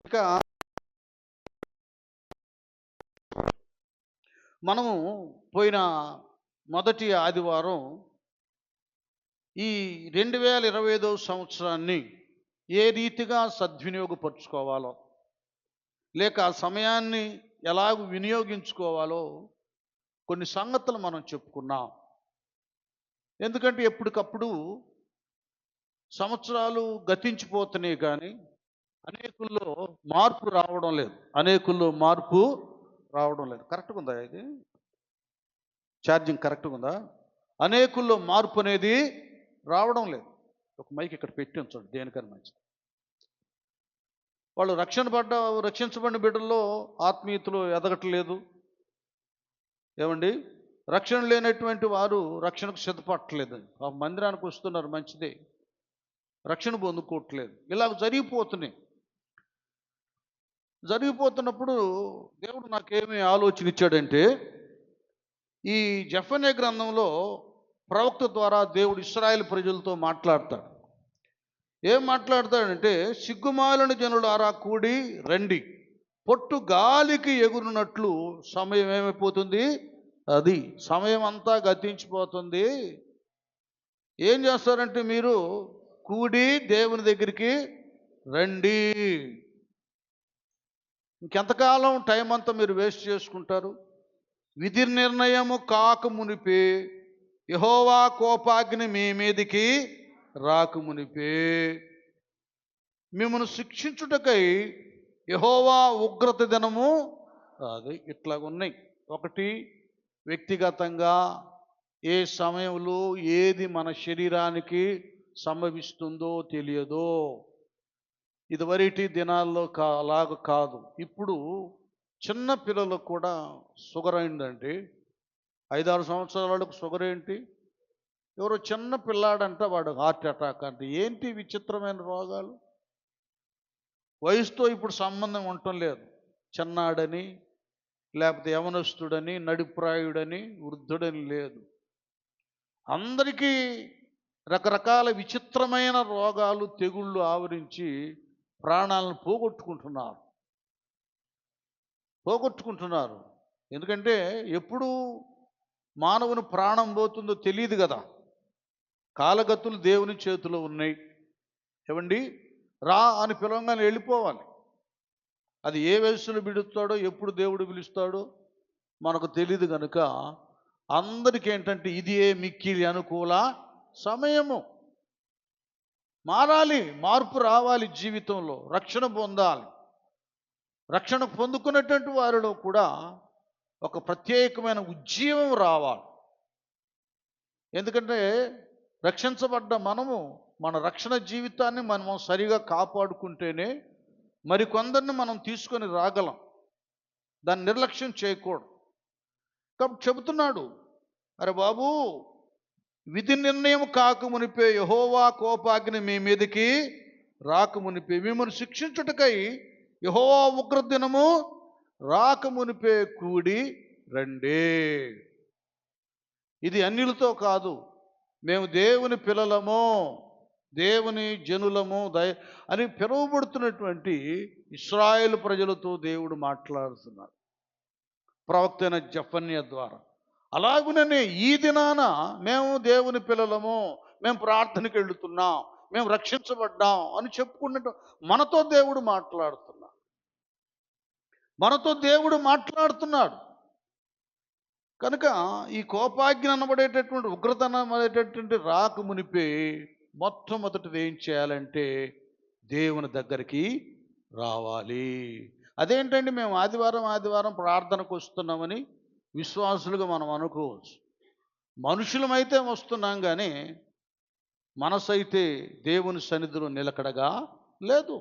ఇక మనము పోయిన మొదటి ఆదివారం ఈ 2025 సంవత్సరాన్ని ఏ రీతిగా సద్వినియోగపరుచుకోవాలో, లేక ఆ సమయాన్ని ఎలాగ వినియోగించుకోవాలో కొన్ని సంగతులు మనం చెప్పుకున్నాం. ఎందుకంటే ఎప్పటికప్పుడు సంవత్సరాలు గతించిపోతున్నాయి కానీ అనేకుల్లో మార్పు రావడం లేదు. కరెక్ట్గా ఉందా ఇది? ఛార్జింగ్ కరెక్ట్గా ఉందా? అనేకుల్లో మార్పు అనేది రావడం లేదు. ఒక మైక్ ఇక్కడ పెట్టి ఉంచండి, దేనికన్నా మంచిది. వాళ్ళు రక్షించబడిన బిడ్డల్లో ఆత్మీయతలో ఎదగట్లేదు. ఏమండి, రక్షణ లేనటువంటి వారు రక్షణకు సిద్ధపడట్లేదు. ఆ మందిరానికి వస్తున్నారు, మంచిదే, రక్షణ పొందుకోవట్లేదు. ఇలా జరిగిపోతున్నప్పుడు దేవుడు నాకేమి ఆలోచన ఇచ్చాడంటే, ఈ జెఫన్యా గ్రంథంలో ప్రవక్త ద్వారా దేవుడు ఇశ్రాయేలు ప్రజలతో మాట్లాడతాడు. ఏం మాట్లాడతాడంటే, సిగ్గుమాలిన జనులారా కూడి రండి, పొట్టు గాలికి ఎగురునట్లు సమయం ఏమైపోతుంది, అది సమయం అంతా గతించిపోతుంది. ఏం చేస్తారంటే మీరు కూడి దేవుని దగ్గరికి రండి. ఇంకెంతకాలం టైం అంతా మీరు వేస్ట్ చేసుకుంటారు? విధి నిర్ణయము కాకమునిపే, యెహోవా కోపాగ్ని మీ మీదికి రాకమునిపే, మిమ్మల్ని శిక్షించుటకై యెహోవా ఉగ్రత దినము అది ఇట్లాగున్నాయి. ఒకటి, వ్యక్తిగతంగా ఏ సమయంలో ఏది మన శరీరానికి సంభవిస్తుందో తెలియదో. ఇదివరటి దినాల్లో అలాగ కాదు. ఇప్పుడు చిన్న పిల్లలకు కూడా షుగర్ అయిందండి. 5-6 సంవత్సరాల వాళ్ళకు షుగర్ ఏంటి? ఎవరో చిన్న పిల్లాడంట, వాడు హార్ట్ అటాక్ అంటే. ఏంటి విచిత్రమైన రోగాలు? వయసుతో ఇప్పుడు సంబంధం ఉండటం లేదు. చిన్నాడని, లేకపోతే యవనస్తుడని, నడిప్రాయుడని, వృద్ధుడని లేదు. అందరికీ రకరకాల విచిత్రమైన రోగాలు, తెగుళ్ళు ఆవరించి ప్రాణాలను పోగొట్టుకుంటున్నారు. ఎందుకంటే ఎప్పుడు మానవుని ప్రాణం పోతుందో తెలియదు కదా. కాలగతులు దేవుని చేతిలో ఉన్నాయి. ఏమండి, రా అని పిలవగానే వెళ్ళిపోవాలి. అది ఏ వయసులో పిలుస్తాడో, ఎప్పుడు దేవుడు పిలుస్తాడో మనకు తెలియదు కనుక అందరికీ ఏంటంటే ఇది మిక్కిలి అనుకూల సమయము. మారాలి, మార్పు రావాలి, జీవితంలో రక్షణ పొందాలి. రక్షణ పొందుకున్నటువంటి వారిలో కూడా ఒక ప్రత్యేకమైన ఉజ్జీవం రావాలి. ఎందుకంటే రక్షించబడ్డ మనము మన రక్షణ జీవితాన్ని మనం సరిగా కాపాడుకుంటేనే మరికొందరిని మనం తీసుకొని రాగలం. దాన్ని నిర్లక్ష్యం చేయకూడదు. కాబట్టి చెబుతున్నాడు, అరే బాబు, విధి నిర్ణయం కాకమునిపే, యెహోవా కోపాగ్ని మీ మీదకి రాకమునిపే, మిమ్మల్ని శిక్షించుటకై యెహోవా ఉగ్రదినము రాకమునిపే కూడి రండి. ఇది అన్యులతో కాదు, మేము దేవుని పిల్లలము, దేవుని జనులము అని పిలువబడుతున్నటువంటి ఇశ్రాయేలు ప్రజలతో దేవుడు మాట్లాడుతున్నారు ప్రవక్త అయిన జెఫన్యా ద్వారా. అలాగుననే ఈ దినాన మేము దేవుని పిల్లలము, మేము ప్రార్థనకి వెళుతున్నాం, మేము రక్షించబడ్డాం అని చెప్పుకున్నట్టు మనతో దేవుడు మాట్లాడుతున్నాడు. కనుక ఈ కోపాగ్ని అనబడేటటువంటి, ఉగ్రత అనబడేటటువంటి రాకమునిపే మొట్టమొదటిది ఏం చేయాలంటే దేవుని దగ్గరికి రావాలి. అదేంటండి, మేము ఆదివారం ప్రార్థనకు వస్తున్నామని విశ్వాసులుగా మనం అనుకోవచ్చు. మనుషులమైతే వస్తున్నాం కానీ మనసు అయితే దేవుని సన్నిధిలో నిలకడగా లేదు.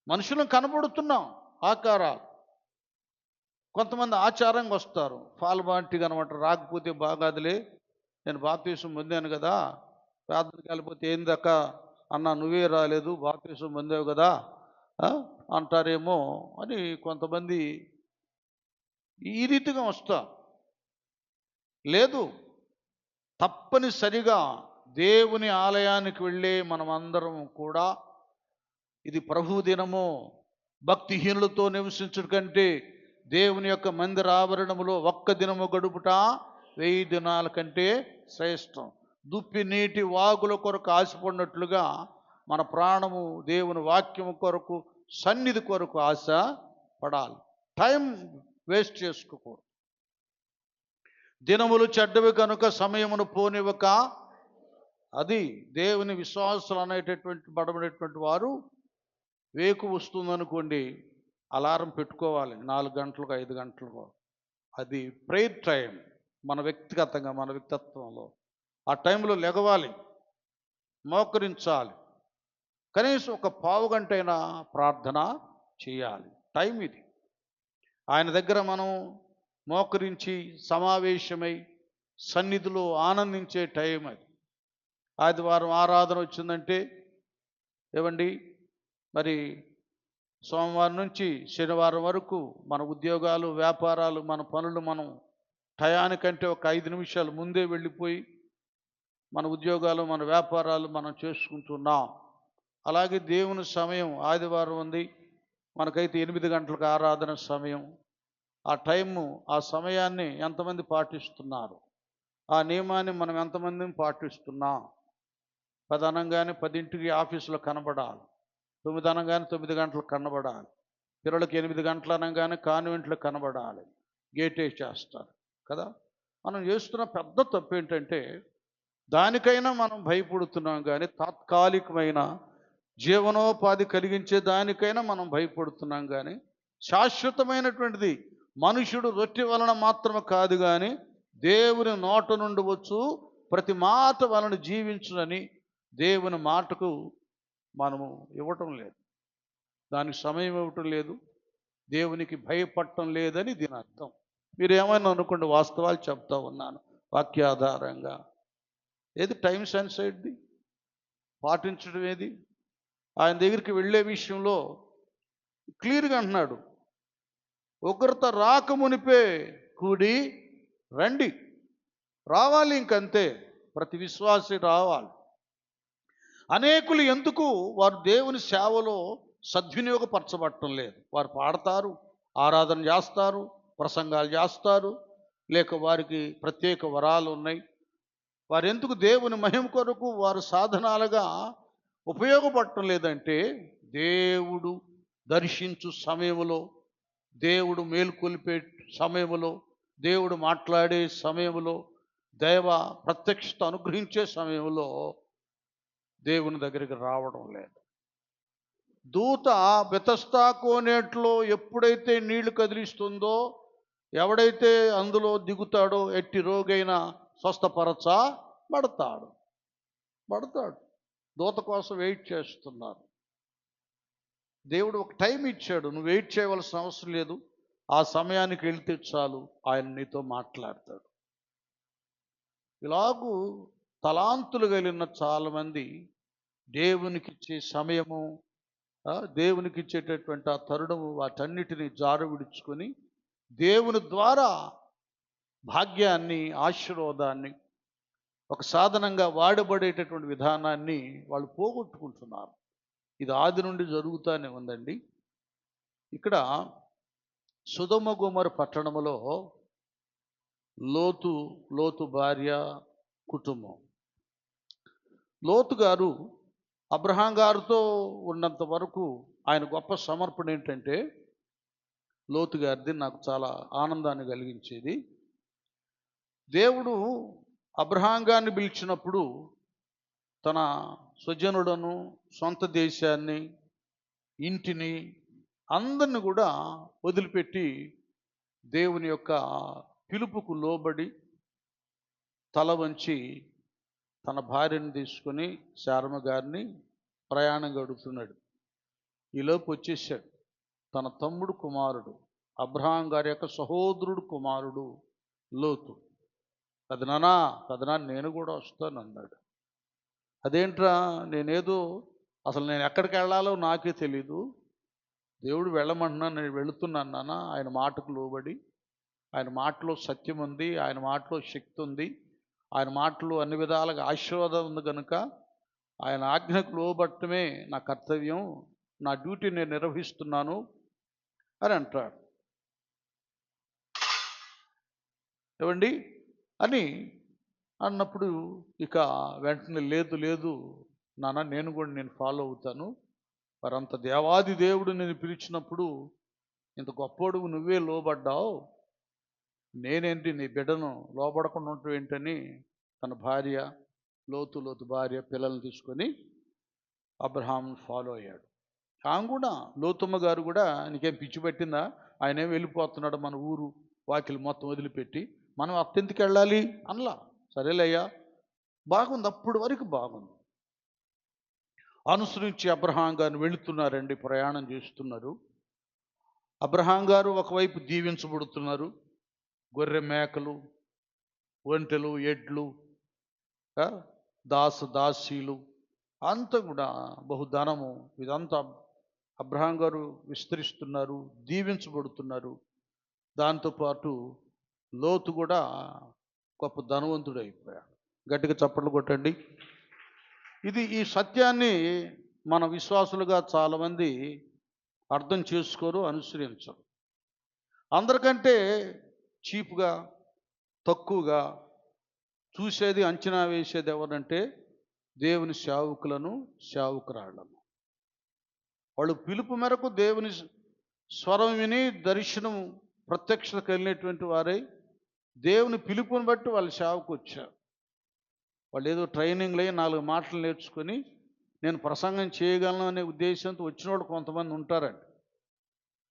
మనుషులను కనబడుతున్నాం ఆకారాలు. కొంతమంది ఆచారంగా వస్తారు, ఫాల్బాంటిగా అనమాట. రాకపోతే బాగాదులే, నేను బాప్తీసం పొందాను కదా, ప్రార్థనకి వెళ్ళిపోతే ఏందక్క అన్న, నువ్వే రాలేదు, బాప్తీసం పొందావు కదా అంటారేమో అని కొంతమంది ఈ రీతిగా వస్తా. లేదు, తప్పనిసరిగా దేవుని ఆలయానికి వెళ్ళే మనమందరం కూడా ఇది ప్రభు దినము. భక్తిహీనులతో నివసించుట కంటే దేవుని యొక్క మందిర ఆవరణములో ఒక్క దినము గడుపుట 1000 దినాల కంటే శ్రేష్టం. దుప్పి నీటి వాగుల కొరకు ఆశపడినట్లుగా మన ప్రాణము దేవుని వాక్యము కొరకు, సన్నిధి కొరకు ఆశ పడాలి. టైం వేస్ట్ చేసుకోకూడదు. దినములు చెడ్డవి కనుక సమయమును పోనివ్వక, అది దేవుని విశ్వాసులు అనేటటువంటి బడబడేటువంటి వారు వేకు వస్తుందనుకోండి, అలారం పెట్టుకోవాలి 4 గంటలకు 5 గంటలకు. అది ప్రేయర్ టైం. మన వ్యక్తిగతంగా మన వ్యక్తిత్వంలో ఆ టైంలో లెగవాలి, మోకరించాలి, కనీసం ఒక పావు గంటైనా ప్రార్థన చేయాలి. టైం ఇది. ఆయన దగ్గర మనం మోకరించి సమావేశమై సన్నిధిలో ఆనందించే టైం అది. ఆదివారం ఆరాధన వచ్చిందంటే ఏమండి, మరి సోమవారం నుంచి శనివారం వరకు మన ఉద్యోగాలు, వ్యాపారాలు, మన పనులు మనం టయానికంటే ఒక 5 నిమిషాలు ముందే వెళ్ళిపోయి మన ఉద్యోగాలు, మన వ్యాపారాలు మనం చేసుకుంటున్నాం. అలాగే దేవుని సమయం ఆదివారం ఉంది, మనకైతే 8 గంటలకు ఆరాధన సమయం. ఆ టైము, ఆ సమయాన్ని ఎంతమంది పాటిస్తున్నారు? ఆ నియమాన్ని మనం ఎంతమందిని పాటిస్తున్నాం? 10 అనగానే 10ంటికి ఆఫీసులో కనబడాలి, 9 అనగానే 9 గంటలకు కనబడాలి, పిల్లలకి 8 గంటలు అనగానే కాన్వెంట్లో కనబడాలి, గేట్ వేసేస్తారు కదా. మనం చేస్తున్న పెద్ద తప్పు ఏంటంటే, దానికైనా మనం భయపడుతున్నాం కానీ తాత్కాలికమైన జీవనోపాధి కలిగించే దానికైనా మనం భయపడుతున్నాం కానీ శాశ్వతమైనటువంటిది మనుషుడు రొట్టె వలన మాత్రమే కాదు కానీ దేవుని నోట నుండి వచ్చు ప్రతి మాట వలన జీవించునని దేవుని మాటకు మనము ఇవ్వటం లేదు, దానికి సమయం ఇవ్వటం లేదు, దేవునికి భయపడటం లేదని దీని అర్థం. మీరు ఏమైనా అనుకోండి, వాస్తవాలు చెప్తా ఉన్నాను వాక్యాధారంగా. ఏది టైం సెన్స్ ఏంటి పాటించడం? ఏది ఆయన దగ్గరికి వెళ్ళే విషయంలో క్లియర్గా అంటున్నాడు, ఉగ్రత రాకమునిపే కూడి రండి. రావాలి, ఇంకంతే. ప్రతి విశ్వాసి రావాలి. అనేకులు ఎందుకు వారు దేవుని సేవలో సద్వినియోగపరచబడటం లేదు? వారు పాడతారు, ఆరాధన చేస్తారు, ప్రసంగాలు చేస్తారు, లేక వారికి ప్రత్యేక వరాలు ఉన్నాయి. వారు ఎందుకు దేవుని మహిమ కొరకు వారు సాధనాలుగా ఉపయోగపడటం లేదంటే, దేవుడు దర్శించు సమయంలో, దేవుడు మేలుకొల్పే సమయంలో, దేవుడు మాట్లాడే సమయంలో, దైవ ప్రత్యక్షత అనుగ్రహించే సమయంలో దేవుని దగ్గరికి రావడం లేదు. దూత బెతస్తా కోనేట్లో ఎప్పుడైతే నీళ్లు కదిలిస్తుందో, ఎవడైతే అందులో దిగుతాడో ఎట్టి రోగైనా స్వస్థపరచబడతాడు. దూత కోసం వెయిట్ చేస్తున్నారు. దేవుడు ఒక టైం ఇచ్చాడు, నువ్వు వెయిట్ చేయవలసిన అవసరం లేదు. ఆ సమయానికి వెళ్తే చాలు, ఆయన నీతో మాట్లాడతాడు. ఇలాగూ తలాంతులు కలిగిన చాలామంది దేవునికి ఇచ్చే సమయము, దేవునికి ఇచ్చేటటువంటి ఆ తరుణము, వాటన్నిటిని జారు విడుచుకొని దేవుని ద్వారా భాగ్యాన్ని, ఆశీర్వాదాన్ని ఒక సాధనంగా వాడబడేటటువంటి విధానాన్ని వాళ్ళు పోగొట్టుకుంటున్నారు. ఇది ఆది నుండి జరుగుతూనే ఉందండి. ఇక్కడ సొదొమ గొమొర పట్టణములో లోతు భార్య కుటుంబం. లోతు గారు అబ్రహాం గారితో ఉన్నంత వరకు ఆయన గొప్ప సమర్పణ ఏంటంటే, లోతు గారిది నాకు చాలా ఆనందాన్ని కలిగించేది. దేవుడు అబ్రహాం గారిని పిలిచినప్పుడు తన స్వజనులను, సొంత దేశాన్ని, ఇంటిని, అందరిని కూడా వదిలిపెట్టి దేవుని యొక్క పిలుపుకు లోబడి తల వంచి తన భార్యను తీసుకొని శారమ గారిని ప్రయాణం గడుపుతున్నాడు. ఈలోపు వచ్చేసాడు తన తమ్ముడు కుమారుడు, అబ్రహాం గారి యొక్క సహోదరుడు కుమారుడు లోతు. పెదనాన్న నేను కూడా వస్తాను అన్నాడు. అదేంట్రా, అసలు నేను ఎక్కడికి వెళ్ళాలో నాకే తెలీదు, దేవుడు వెళ్ళమంటున్నాను, నేను వెళుతున్నాను నాన్న. ఆయన మాటకు లోబడి, ఆయన మాటలో సత్యం ఉంది, ఆయన మాటలో శక్తి ఉంది, ఆయన మాటలో అన్ని విధాలుగా ఆశీర్వాదం ఉంది కనుక ఆయన ఆజ్ఞకు లోబట్టమే నా కర్తవ్యం, నా డ్యూటీ నేను నిర్వహిస్తున్నాను అని అంటాడు. ఏమండి అని అన్నప్పుడు ఇక వెంటనే లేదు లేదు నాన్న, నేను ఫాలో అవుతాను. మరంత దేవాది దేవుడు నేను పిలిచినప్పుడు ఇంత గొప్పోడువు నువ్వే లోబడ్డావు, నేనేంటి నీ బిడ్డను లోబడకుండా ఉంటావు ఏంటని తన భార్య, లోతు భార్య, పిల్లల్ని తీసుకొని అబ్రహాం ఫాలో అయ్యాడు. ఆమె కూడా, లోతమ్మ గారు కూడా, నీకేం పిచ్చి పట్టిందా, ఆయనేం వెళ్ళిపోతున్నాడు మన ఊరు వాకిలి మొత్తం వదిలిపెట్టి, మనం అత్తెందుకు వెళ్ళాలి అనలా. సరేలయ్యా, బాగుంది, అప్పుడు వరకు బాగుంది. అనుసరించి అబ్రహాం గారిని వెళుతున్నారండి, ప్రయాణం చేస్తున్నారు. అబ్రహాం గారు ఒకవైపు దీవించబడుతున్నారు. గొర్రె మేకలు, ఒంటెలు, ఎడ్లు, దాసీలు అంతా కూడా బహుధనము, ఇదంతా అబ్రహాం గారు విస్తరిస్తున్నారు, దీవించబడుతున్నారు. దాంతోపాటు లోతు కూడా గొప్ప ధనవంతుడు అయిపోయాడు. గట్టిగా చప్పట్లు కొట్టండి. ఈ సత్యాన్ని మన విశ్వాసులుగా చాలామంది అర్థం చేసుకోరు, అనుసరించరు. అందరికంటే చీప్గా, తక్కువగా చూసేది, అంచనా వేసేది ఎవరంటే దేవుని సేవకులను, సేవకురాళ్లను. వాళ్ళు పిలుపు మేరకు దేవుని స్వరం విని దర్శనం, ప్రత్యక్షత కలిగినటువంటి వారై దేవుని పిలుపుని బట్టి వాళ్ళ సేవకు వచ్చారు. వాళ్ళు ఏదో ట్రైనింగ్లు అయ్యి 4 మాటలు నేర్చుకొని నేను ప్రసంగం చేయగలను అనే ఉద్దేశంతో వచ్చిన వాళ్ళు కొంతమంది ఉంటారండి.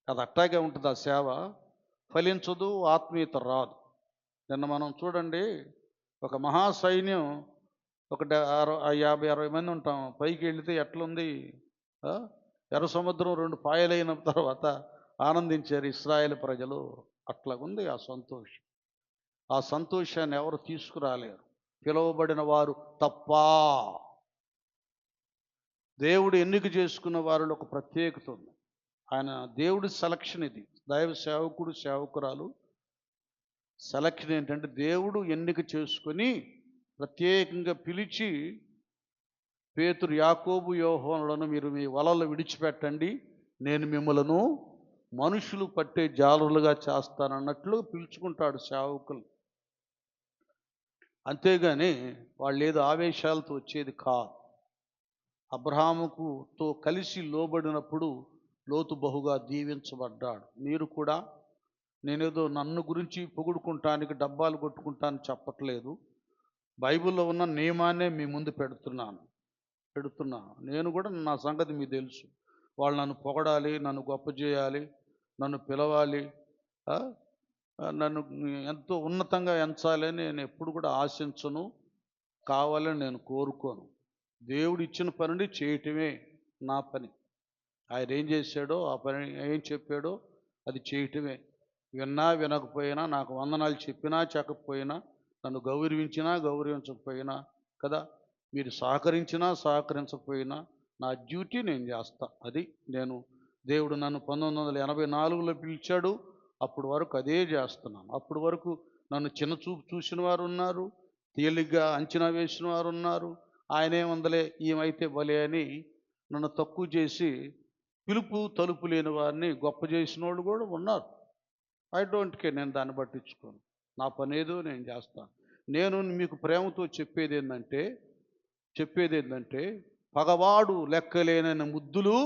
అది అట్టాగే ఉంటుంది. ఆ సేవ ఫలించదు, ఆత్మీయత రాదు. నిన్న మనం చూడండి, ఒక మహాసైన్యం, ఒక 50-60 మంది ఉంటాం, పైకి వెళితే ఎట్లుంది, ఎర్ర సముద్రం 2 పాయలైన తర్వాత ఆనందించారు ఇశ్రాయేలు ప్రజలు. అట్లాగుంది ఆ సంతోషం. ఆ సంతోషాన్ని ఎవరు తీసుకురాలేరు, పిలువబడిన వారు తప్ప. దేవుడు ఎన్నిక చేసుకున్న వారిలో ఒక ప్రత్యేకత ఉంది. ఆయన దేవుడి సెలక్షన్ ఇది. దైవ సేవకుడు, సేవకురాలు సెలక్షన్ ఏంటంటే, దేవుడు ఎన్నిక చేసుకొని ప్రత్యేకంగా పిలిచి, పేతురు, యాకోబు, యోహానులను మీరు మీ వలలు విడిచిపెట్టండి, నేను మిమ్మలను మనుషులు పట్టే జాలరులుగా చేస్తానన్నట్లు పిలుచుకుంటాడు సేవకులు. అంతేగాని వాళ్ళు ఏదో ఆవేశాలతో వచ్చేది కాదు. అబ్రహాముతో కలిసి లోబడినప్పుడు లోతు బహుగా దీవించబడ్డాడు. మీరు కూడా, నేనేదో నన్ను గురించి పొగుడుకుంటానికి, డబ్బాలు కొట్టుకుంటాను చెప్పట్లేదు. బైబిల్లో ఉన్న నియమాన్నే మీ ముందు పెడుతున్నాను. నేను కూడా నా సంగతి మీకు తెలుసు. వాళ్ళు నన్ను పొగడాలి, నన్ను గొప్ప చేయాలి, నన్ను పిలవాలి, నన్ను ఎంతో ఉన్నతంగా ఎంచాలి అని నేను ఎప్పుడు కూడా ఆశించను, కావాలని నేను కోరుకోను. దేవుడు ఇచ్చిన పనిని చేయటమే నా పని. ఆయన ఏం చేశాడో, ఆ పని ఏం చెప్పాడో అది చేయటమే. విన్నా వినకపోయినా, నాకు వందనాలు చెప్పినా చెప్పకపోయినా, నన్ను గౌరవించినా గౌరవించకపోయినా కదా, మీరు సహకరించినా సహకరించకపోయినా నా డ్యూటీ నేను చేస్తా. అది దేవుడు నన్ను 1984లో పిలిచాడు, అప్పటి వరకు అదే చేస్తున్నాను. అప్పటి వరకు నన్ను చిన్న చూపు చూసిన వారు ఉన్నారు, తేలిగ్గా అంచనా వేసిన వారు ఉన్నారు. ఆయనేముందలే, ఈమైతే భలే అని నన్ను తక్కువ చేసి పిలుపు తలుపు లేని వారిని గొప్ప చేసిన వాళ్ళు కూడా ఉన్నారు. ఐ డోంట్ కేర్, నేను దాన్ని పట్టించుకోను. నా పని ఏదో నేను చేస్తాను. నేను మీకు ప్రేమతో చెప్పేది ఏంటంటే పగవాడు లెక్కలేనని ముద్దులు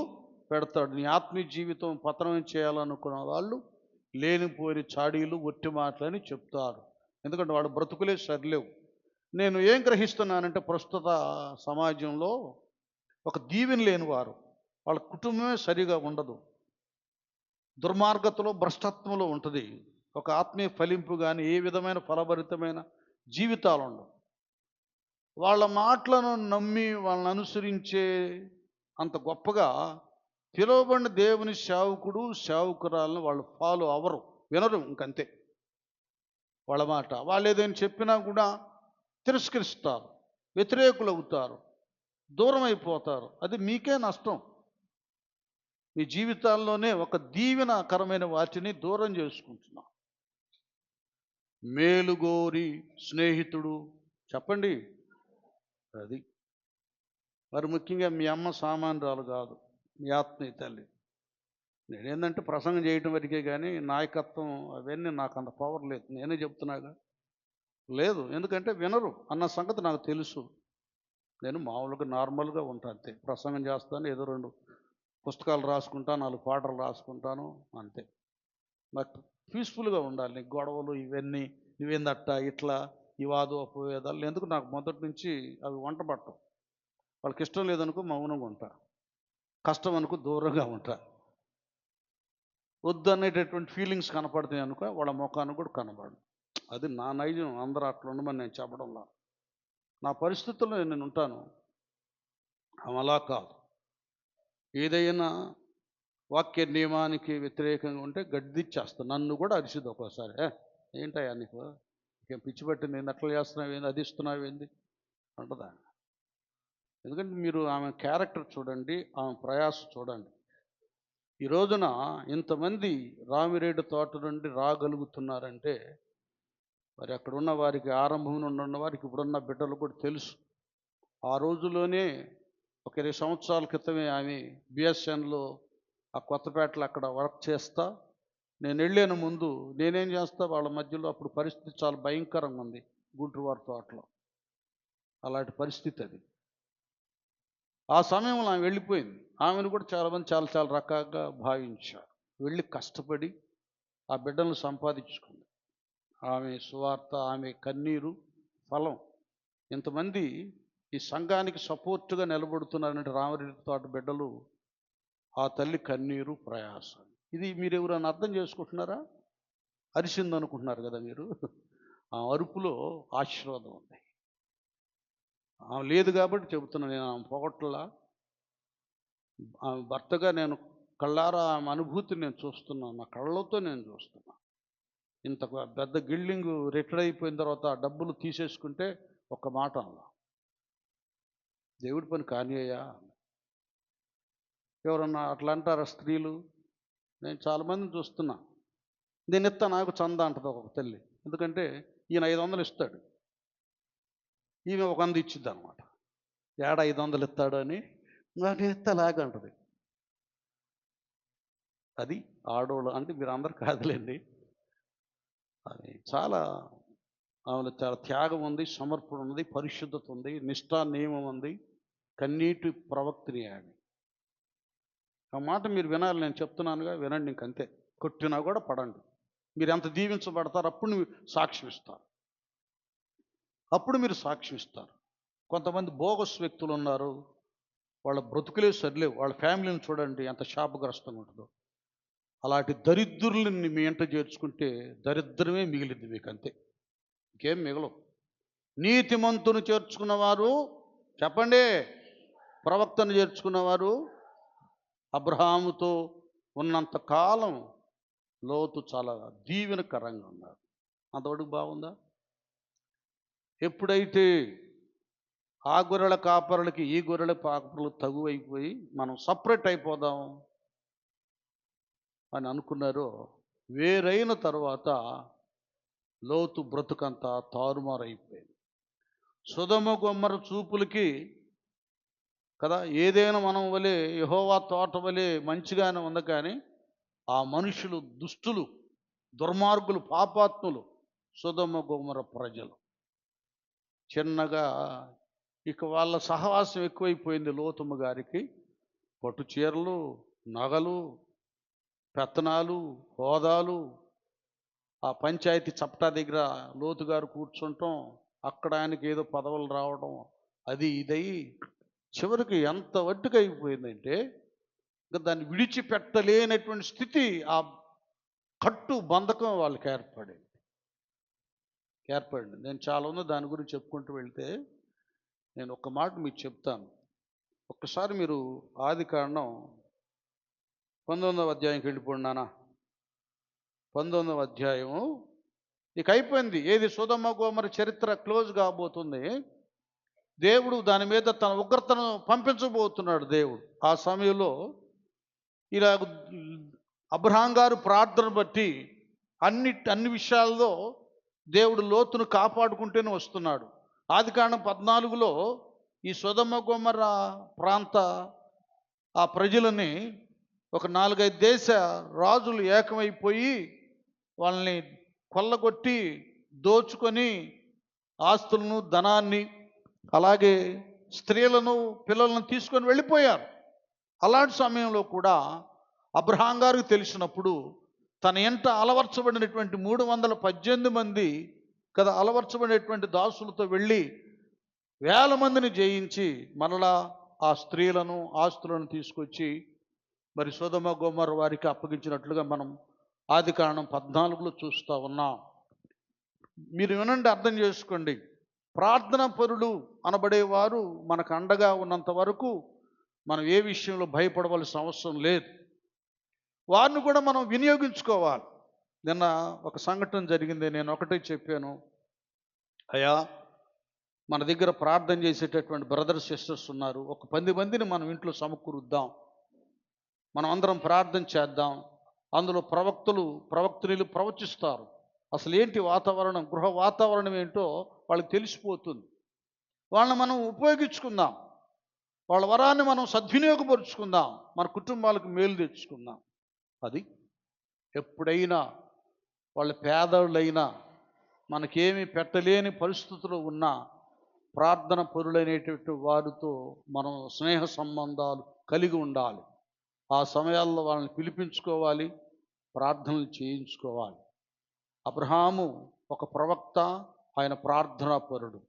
పెడతాడు. నీ ఆత్మీయ జీవితం పతనం చేయాలనుకున్న వాళ్ళు లేనిపోయిన చాడీలు, ఒట్టి మాటలని చెప్తారు. ఎందుకంటే వాడు బ్రతుకులే సరిలేవు. నేను ఏం గ్రహిస్తున్నానంటే, ప్రస్తుత సమాజంలో ఒక దీవెన లేని వారు, వాళ్ళ కుటుంబమే సరిగా ఉండదు, దుర్మార్గతలో, భ్రష్టత్వంలో ఉంటుంది. ఒక ఆత్మీయ ఫలింపు కానీ, ఏ విధమైన ఫలభరితమైన జీవితాలు ఉండవు. వాళ్ళ మాటలను నమ్మి వాళ్ళని అనుసరించే అంత గొప్పగా పిలువబడిన దేవుని సేవకుడు, సేవకురాలను వాళ్ళు ఫాలో అవ్వరు, వినరు. ఇంకంతే వాళ్ళ మాట. వాళ్ళు ఏదైనా చెప్పినా కూడా తిరస్కరిస్తారు, వ్యతిరేకులు అవుతారు, దూరం అయిపోతారు. అది మీకే నష్టం. మీ జీవితాల్లోనే ఒక దీవెనకరమైన వాటిని దూరం చేసుకుంటున్నాం. మేలుగోరి స్నేహితుడు, చెప్పండి. అది మరి ముఖ్యంగా మీ అమ్మ సామాన్యురాలు కాదు, మీ ఆత్మీయ తల్లి. నేనేందంటే ప్రసంగం చేయటం వరకే కానీ నాయకత్వం అవన్నీ నాకు అంత పవర్ లేదు. నేనే చెప్తున్నాగా లేదు. ఎందుకంటే వినరు అన్న సంగతి నాకు తెలుసు. నేను మామూలుగా నార్మల్గా ఉంటాను అంతే. ప్రసంగం చేస్తాను, ఏదో 2 పుస్తకాలు రాసుకుంటాను, 4 పాటలు రాసుకుంటాను అంతే. నాకు పీస్ఫుల్గా ఉండాలి. నీకు గొడవలు ఇవన్నీ, నువ్వేందట్టా ఇట్లా ఈ వాదు అపోవేదాలు ఎందుకు, నాకు మొదటి నుంచి అవి వంట పట్టవు. వాళ్ళకి ఇష్టం లేదనుకో మౌనంగా ఉంటా, కష్టం అనుకో దూరంగా ఉంటా. వద్దు అనేటటువంటి ఫీలింగ్స్ కనపడుతున్నాయి అనుకో వాళ్ళ ముఖాన్ని కూడా కనబడు. అది నా నైజం. అందరూ అట్లా ఉండమని నేను చెప్పడంలా. నా పరిస్థితుల్లో నేను ఉంటాను. ఆమె అలా కాదు. ఏదైనా వాక్య నియమానికి వ్యతిరేకంగా ఉంటే గద్దిచ్చేస్తాను. నన్ను కూడా అరిసిద్ది ఒక్కోసారి. ఏంటయ్యా నీకు ఇంకేం పిచ్చి పట్టింది, నేను అట్లా చేస్తున్నావు ఏంది, అది ఇస్తున్నావు ఏంది అంటదా. ఎందుకంటే మీరు ఆమె క్యారెక్టర్ చూడండి, ఆమె ప్రయాస చూడండి. ఈ రోజున ఇంతమంది రామిరేడు తోట నుండి రాగలుగుతున్నారంటే మరి అక్కడ ఉన్న వారికి, ఆరంభం నుండి ఉన్న వారికి, ఇప్పుడున్న బిడ్డలు కూడా తెలుసు. ఆ రోజుల్లోనే ఒక 20 సంవత్సరాల క్రితమే ఆమె బిఎస్ఎన్లో ఆ కొత్తపేటలో అక్కడ వర్క్ చేస్తా, నేను వెళ్ళాను ముందు. నేనేం చేస్తా వాళ్ళ మధ్యలో, అప్పుడు పరిస్థితి చాలా భయంకరంగా ఉంది గుంటూరు వారి తోటలో. అలాంటి పరిస్థితి అది. ఆ సమయంలో ఆమె వెళ్ళిపోయింది. ఆమెను కూడా చాలామంది చాలా చాలా రకాలుగా భావించారు. వెళ్ళి కష్టపడి ఆ బిడ్డలను సంపాదించుకుంది. ఆమె సువార్త, ఆమె కన్నీరు ఫలం. ఇంతమంది ఈ సంఘానికి సపోర్టుగా నిలబడుతున్నారంటే రామరెడ్డి తోట బిడ్డలు, ఆ తల్లి కన్నీరు ప్రయాస. ఇది మీరు ఎవరైనా అర్థం చేసుకుంటున్నారా? అరిసింది అనుకుంటున్నారు కదా మీరు. ఆ అరుపులో ఆశీర్వాదం ఉంది. ఆమె లేదు కాబట్టి చెబుతున్నా. నేను ఆమె పొగట్లా. ఆమె భర్తగా నేను కళ్ళారా ఆమె అనుభూతిని నేను చూస్తున్నాను. నా కళ్ళతో నేను చూస్తున్నా. ఇంత పెద్ద గిల్డింగ్ రిటైర్ అయిపోయిన తర్వాత ఆ డబ్బులు తీసేసుకుంటే ఒక్క మాట అన్నా, దేవుడి పని కానియ్యా. ఎవరన్నా అట్లా అంటారా స్త్రీలు? నేను చాలామందిని చూస్తున్నా. నేను ఇస్తా, నాకు చందా అంటది ఒక తల్లి. ఎందుకంటే ఈయన 500 ఇస్తాడు, ఈమె ఒక 100 ఇచ్చిద్ది అనమాట. ఏడ 500 ఇస్తాడు అని నాకు ఇస్తలాగంటది. అది ఆడోళ్ళు అంటే మీరు అందరు కాదులేండి. అది చాలా ఆమెలో చాలా త్యాగం ఉంది, సమర్పణ ఉంది, పరిశుద్ధత ఉంది, నిష్ఠా నియమం ఉంది, కన్నీటి ప్రవక్తిని ఆమె. ఆ మాట మీరు వినాలి. నేను చెప్తున్నానుగా, వినండి. ఇంకంతే. కొట్టినా కూడా పడండి. మీరు ఎంత దీవించబడతారు అప్పుడు మీరు సాక్ష్యం ఇస్తారు. అప్పుడు మీరు సాక్ష్యం ఇస్తారు. కొంతమంది బోగస్ వ్యక్తులు ఉన్నారు, వాళ్ళ బ్రతుకులే సరిలేవు. వాళ్ళ ఫ్యామిలీని చూడండి ఎంత శాపగ్రస్తంగా ఉంటుందో. అలాంటి దరిద్రుల్ని మీ ఇంట చేర్చుకుంటే దరిద్రమే మిగిలింది మీకు, అంతే, ఇంకేం మిగలవు. నీతిమంతుని చేర్చుకున్నవారు చెప్పండి, ప్రవక్తను చేర్చుకున్నవారు అబ్రహాముతో ఉన్నంత కాలం లోతు చాలా దీవెనకరంగా ఉన్నారు. అంతవరకు బాగుందా? ఎప్పుడైతే ఆ గొర్రెల కాపరులకి ఈ గొర్రెల కాపరులు తగువైపోయి మనం సపరేట్ అయిపోదాం అని అనుకున్నారో, వేరైన తర్వాత లోతు బ్రతుకంతా తారుమారైపోయింది. సొదొమ గొమొర్రా చూపులకి కదా, ఏదైనా మనం వలె యెహోవా తోట వలె మంచిగానే ఉంది, కానీ ఆ మనుషులు దుష్టులు, దుర్మార్గులు, పాపాత్ములు సొదొమ గొమొర్రా ప్రజలు. చిన్నగా ఇక వాళ్ళ సహవాసం ఎక్కువైపోయింది లోతమ్మ గారికి. పట్టు చీరలు, నగలు, పెత్తనాలు, హోదాలు, ఆ పంచాయతీ చప్టా దగ్గర లోతు గారు కూర్చుంటాం, అక్కడ ఆయనకి ఏదో పదవులు రావడం, అది ఇదై చివరికి ఎంత వట్టుగా అయిపోయిందంటే ఇంకా దాన్ని విడిచిపెట్టలేనటువంటి స్థితి, ఆ కట్టు బంధకం వాళ్ళకి ఏర్పడింది. నేను చాలా ఉంది దాని గురించి చెప్పుకుంటూ వెళ్తే. నేను ఒక్క మాట మీకు చెప్తాను. ఒక్కసారి మీరు ఆదికాండం 19వ అధ్యాయంకి వెళ్ళిపోండి నాన్న. 19వ అధ్యాయం ఇక అయిపోయింది. ఏది సొదొమ గొమొర్రా చరిత్ర క్లోజ్ కాబోతుంది. దేవుడు దాని మీద తన ఉగ్రతను పంపించబోతున్నాడు దేవుడు. ఆ సమయంలో ఇలా అబ్రహాం గారు ప్రార్థన బట్టి అన్ని విషయాల్లో దేవుడు లోతును కాపాడుకుంటూనే వస్తున్నాడు. ఆదికాండం 14లో ఈ సొదొమ గొమొర్రా ప్రాంత ఆ ప్రజలని ఒక 4-5 దేశ రాజులు ఏకమైపోయి వాళ్ళని కొల్లగొట్టి దోచుకొని ఆస్తులను, ధనాన్ని, అలాగే స్త్రీలను, పిల్లలను తీసుకొని వెళ్ళిపోయారు. అలాంటి సమయంలో కూడా అబ్రహాం గారికి తెలిసినప్పుడు తన ఎంట అలవర్చబడినటువంటి 318 మంది కదా అలవర్చబడినటువంటి దాసులతో వెళ్ళి వేల మందిని జయించి మరలా ఆ స్త్రీలను, ఆస్తులను తీసుకొచ్చి మరి సొదొమ గొమొర్రా వారికి అప్పగించినట్లుగా మనం ఆదికాండం 14లో చూస్తూ ఉన్నాం. మీరు వినండి, అర్థం చేసుకోండి. ప్రార్థనా పరులు అనబడేవారు మనకు అండగా ఉన్నంత వరకు మనం ఏ విషయంలో భయపడవలసిన అవసరం లేదు. వారిని కూడా మనం వినియోగించుకోవాలి. నిన్న ఒక సంఘటన జరిగింది. నేను ఒకటే చెప్పాను, అయ్యా మన దగ్గర ప్రార్థన చేసేటటువంటి బ్రదర్స్, సిస్టర్స్ ఉన్నారు. ఒక 10 మందిని మనం ఇంట్లో సమకూరుద్దాం, మనం అందరం ప్రార్థన చేద్దాం. అందులో ప్రవక్తలు ప్రవచిస్తారు. అసలు ఏంటి వాతావరణం, గృహ వాతావరణం ఏంటో వాళ్ళకి తెలిసిపోతుంది. వాళ్ళని మనం ఉపయోగించుకుందాం, వాళ్ళ వరాన్ని మనం సద్వినియోగపరుచుకుందాం, మన కుటుంబాలకు మేలు తెచ్చుకుందాం. అది ఎప్పుడైనా వాళ్ళ పేదోళ్ళైనా, మనకేమీ పెట్టలేని పరిస్థితులు ఉన్నా ప్రార్థన పరులైనటువంటి వారితో మనం స్నేహ సంబంధాలు కలిగి ఉండాలి. ఆ సమయాల్లో వాళ్ళని పిలిపించుకోవాలి, ప్రార్థనలు చేయించుకోవాలి. అబ్రహాము ఒక ప్రవక్త, ఆయన ప్రార్థనా పరుడు.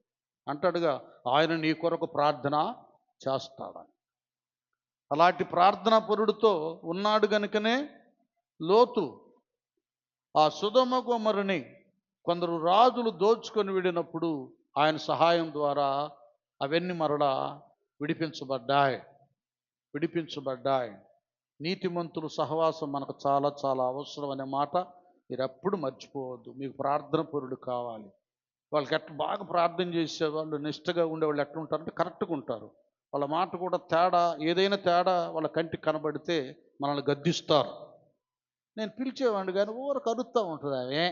అంటాడుగా, ఆయన నీ కొరకు ప్రార్థన చేస్తాడని. అలాంటి ప్రార్థనా పరుడితో ఉన్నాడు గనుకనే లోతు ఆ సొదొమ గొమొర్రాని కొందరు రాజులు దోచుకొని వెళ్ళినప్పుడు ఆయన సహాయం ద్వారా అవన్నీ మరలా విడిపించబడ్డాయి. నీతిమంతులు సహవాసం మనకు చాలా చాలా అవసరం అనే మాట మీరు ఎప్పుడు మర్చిపోవద్దు. మీకు ప్రార్థన పరులు కావాలి. వాళ్ళకి బాగా ప్రార్థన చేసేవాళ్ళు, నిష్టగా ఉండేవాళ్ళు ఎట్లా ఉంటారంటే కరెక్ట్గా ఉంటారు. వాళ్ళ మాట కూడా ఏదైనా తేడా వాళ్ళ కంటికి కనబడితే మనల్ని గద్దిస్తారు. నేను పిలిచేవాడిని కానీ ఊరకు అరుస్తూ ఉంటుంది ఆమె.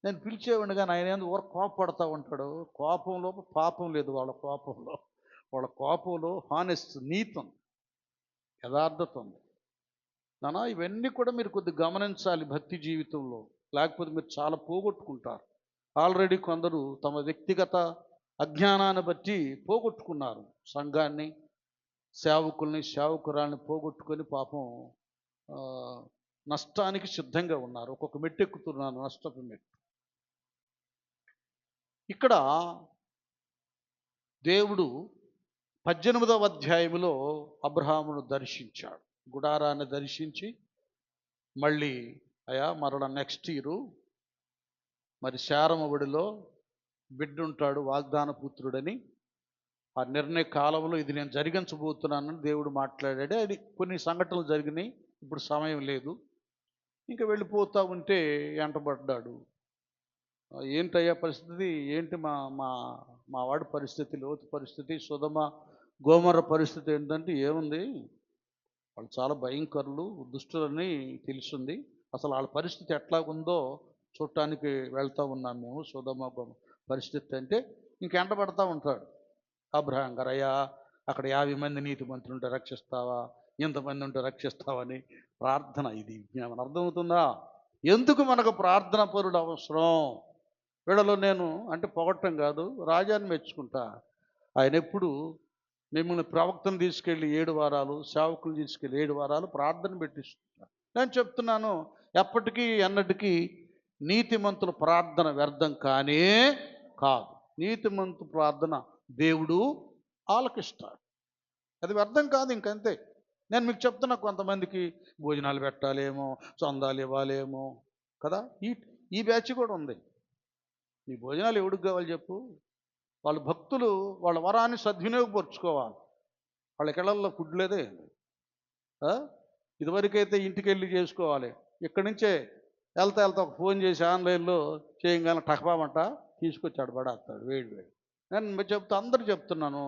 నేను పిలిచేవాడిని కానీ ఆయన ఏంది ఊరకు కోపపడుతూ ఉంటాడు. కోపంలో పాపం లేదు వాళ్ళ కోపంలో హానెస్ట్, నీతి ఉంది, యథార్థత ఉంది. నానా ఇవన్నీ కూడా మీరు కొద్దిగా గమనించాలి భక్తి జీవితంలో, లేకపోతే మీరు చాలా పోగొట్టుకుంటారు. ఆల్రెడీ కొందరు తమ వ్యక్తిగత అజ్ఞానాన్ని బట్టి పోగొట్టుకున్నారు. సంఘాన్ని, సేవకురాల్ని పోగొట్టుకొని పాపం నష్టానికి సిద్ధంగా ఉన్నారు. ఒక్కొక్క మెట్టు ఎక్కుతున్నారు, నష్టపు మెట్టు. ఇక్కడ దేవుడు 18వ అధ్యాయంలో అబ్రహామును దర్శించాడు. గుడారాన్ని దర్శించి మళ్ళీ అయ్యా మరల నెక్స్ట్ ఇయర్ మరి శారమ ఒడిలో బిడ్డ ఉంటాడు, వాగ్దాన పుత్రుడని, ఆ నిర్ణయ కాలంలో ఇది నేను జరిగించబోతున్నానని దేవుడు మాట్లాడాడు. అది కొన్ని సంఘటనలు జరిగినాయి, ఇప్పుడు సమయం లేదు. ఇంకా వెళ్ళిపోతూ ఉంటే వెంటబడ్డాడు. ఏంటయ్యా పరిస్థితి ఏంటి, మా మా మా వాడి పరిస్థితి, లోతు పరిస్థితి, సొదొమ గొమొర్రా పరిస్థితి ఏంటంటే, ఏముంది వాళ్ళు చాలా భయంకరులు, దుష్టులని తెలిసింది. అసలు వాళ్ళ పరిస్థితి ఎట్లా ఉందో చూడటానికి వెళ్తూ ఉన్నాం మేము. సొదొమ గొమొర్రా పరిస్థితి అంటే ఇంక ఎంటబడతా ఉంటాడు అబ్రహాం గారు, అయ్యా అక్కడ 50 మంది నీతి మంత్రులు ఉంటే రక్షిస్తావా, ఇంతమంది ఉంటే రక్షిస్తావని ప్రార్థన. ఇది జ్ఞానం అర్థమవుతుందా? ఎందుకు మనకు ప్రార్థన పరుడు అవసరం? వీళ్ళలో నేను అంటే పొగట్టం కాదు, రాజాన్ని మెచ్చుకుంటా. ఆయన ఎప్పుడు మిమ్మల్ని ప్రవక్తను తీసుకెళ్ళి 7 వారాలు, సేవకులు తీసుకెళ్ళి 7 వారాలు ప్రార్థన పెట్టిస్తున్నారు. నేను చెప్తున్నాను, ఎప్పటికీ ఎన్నటికీ నీతిమంతుల ప్రార్థన వ్యర్థం కానే కాదు. నీతిమంతు ప్రార్థన దేవుడు ఆలకిస్తాడు, అది వ్యర్థం కాదు. ఇంకంతే. నేను మీకు చెప్తున్నా, కొంతమందికి భోజనాలు పెట్టాలేమో, చందాలు ఇవ్వాలేమో కదా. ఈ బ్యాచ్ కూడా ఉంది. ఈ భోజనాలు ఎవడికి కావాలి చెప్పు? వాళ్ళ భక్తులు వాళ్ళ వరాన్ని సద్వినియోగపరుచుకోవాలి. వాళ్ళకి ఇళ్లల్లో ఫుడ్ లేదే. ఇదివరకైతే ఇంటికి వెళ్ళి చేసుకోవాలి. ఇక్కడి నుంచే వెళ్తా ఒక ఫోన్ చేసి ఆన్లైన్లో చేయగానే టకబామంట తీసుకొచ్చాడు, పడేస్తాడు వేడి. నేను అందరూ చెప్తున్నాను,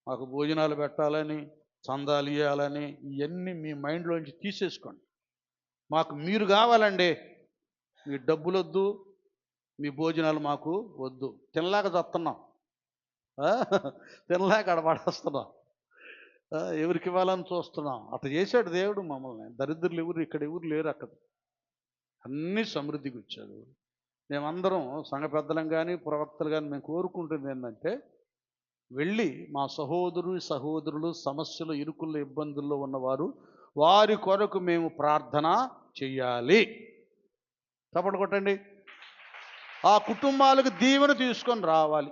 మాకు భోజనాలు పెట్టాలని, చందాలు ఇవ్వాలని ఇవన్నీ మీ మైండ్లోంచి తీసేసుకోండి. మాకు మీరు కావాలండి, మీ డబ్బులు వద్దు, మీ భోజనాలు మాకు వద్దు. తినలేక చస్తున్నాం, తినలేక అడబడేస్తున్నాం. ఎవరికి ఇవ్వాలని చూస్తున్నాం. అట్లా చేశాడు దేవుడు మమ్మల్ని. దరిద్రులు ఎవరు ఇక్కడ ఎవరు లేరు అక్కడ. అన్నీ సమృద్ధికి ఇచ్చాడు. మేమందరం సంఘ పెద్దలం కానీ ప్రవక్తలు కానీ మేము కోరుకుంటుంది ఏంటంటే, వెళ్ళి మా సహోదరులు సమస్యలు ఇరుకుల్లో ఇబ్బందుల్లో ఉన్నవారు వారి కొరకు మేము ప్రార్థన చెయ్యాలి. చప్పట్లు కొట్టండి. ఆ కుటుంబాలకు దీవెన తీసుకొని రావాలి.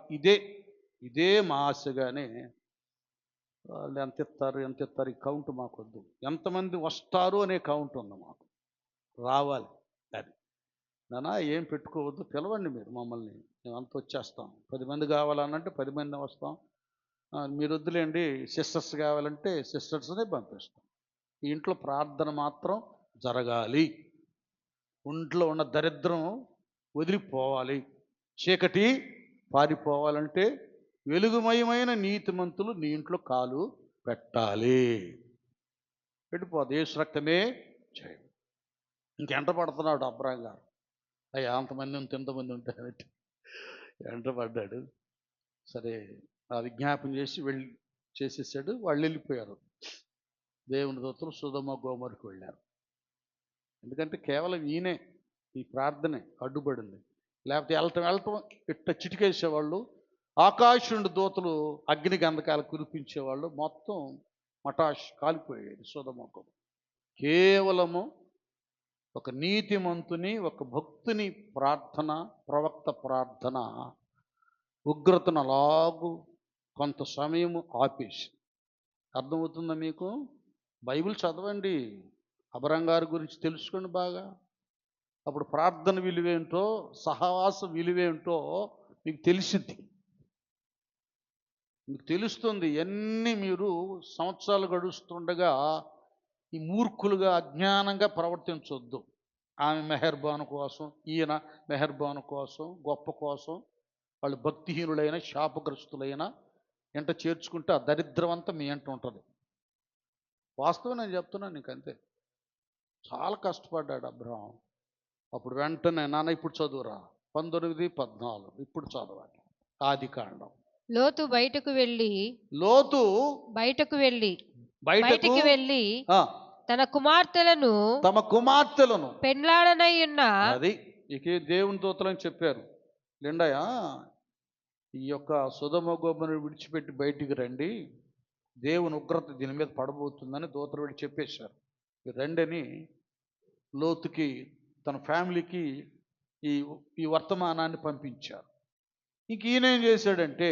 ఇదే మా ఆశగానే. వాళ్ళు ఎంత ఇస్తారు ఈ కౌంట్ మాకొద్దు. ఎంతమంది వస్తారు అనే కౌంట్ ఉంది మాకు. రావాలి. అది నానా ఏం పెట్టుకోవద్దు, పిలవండి మీరు మమ్మల్ని, మేము అంత వచ్చేస్తాం. 10 మంది కావాలనంటే 10 మంది వస్తాం. మీరు వద్దులేండి సిస్టర్స్ కావాలంటే సిస్టర్స్నే పంపిస్తాం. ఈ ఇంట్లో ప్రార్థన మాత్రం జరగాలి. ఒంట్లో ఉన్న దరిద్రం వదిలిపోవాలి. చీకటి పారిపోవాలంటే వెలుగుమయమైన నీతిమంతులు నీ ఇంట్లో కాలు పెట్టాలి. పెట్టిపోదు. యేసు రక్తమే చేయం. ఇంకెంట పడుతున్నాడు అబ్రాం గారు. అయ్యా అంతమంది ఉంటే ఎంతమంది ఉంటారంటే ఎంట పడ్డాడు. సరే ఆ విజ్ఞాపన చేసి చేసేసాడు. వాళ్ళు వెళ్ళిపోయారు. దేవుని దూతలు సొదొమ గోమోరకు వెళ్ళారు. ఎందుకంటే కేవలం ఈయనే, ఈ ప్రార్థనే అడ్డుపడింది. లేకపోతే వెళ్ళటం ఇట్ట చిటికేసేవాళ్ళు. ఆకాశం నుండి దూతలు అగ్ని గంధకాలు కురిపించేవాళ్ళు. మొత్తం మటాష్ కాలిపోయేది సొదొమ గోమోర. కేవలము ఒక నీతిమంతుని, ఒక భక్తుని ప్రార్థన, ప్రవక్త ప్రార్థన ఉగ్రతను అలాగూ కొంత సమయము ఆపేసి. అర్థమవుతుందా మీకు? బైబిల్ చదవండి. అబ్రాం గారి గురించి తెలుసుకోండి బాగా. అప్పుడు ప్రార్థన విలువేంటో, సహవాస విలువేంటో మీకు తెలిసింది. మీకు తెలుస్తుంది. ఎన్ని మీరు సంవత్సరాలు గడుస్తుండగా ఈ మూర్ఖులుగా అజ్ఞానంగా ప్రవర్తించొద్దు. ఆమె మెహర్బాను కోసం, ఈయన మెహర్బాను కోసం, గొప్ప కోసం వాళ్ళు భక్తిహీనులైన శాపగ్రస్తులైన ఎంట చేర్చుకుంటే ఆ దరిద్రం అంతా మీ ఎంట ఉంటుంది. వాస్తవం నేను చెప్తున్నాను నీకు అంతే. చాలా కష్టపడ్డాడు అబ్రహాం. అప్పుడు వెంటనే నాన్న ఇప్పుడు చదువురా 19:14 ఇప్పుడు చదవాలి. ఆదికాండం. లోతు బయటకు వెళ్ళి తమ కుమార్తెలను పెండ్లాడనై ఉన్న అది ఇక దేవుని దూతలని చెప్పారు. లిండయ్య ఈ యొక్క సొదొమ గొమొరను విడిచిపెట్టి బయటికి రండి, దేవుని ఉగ్రత దీని మీద పడబోతుందని దూతలు వెళ్ళి చెప్పేశారు. రండని లోతుకి తన ఫ్యామిలీకి ఈ వర్తమానాన్ని పంపించారు. ఇంక ఈయనేం చేశాడంటే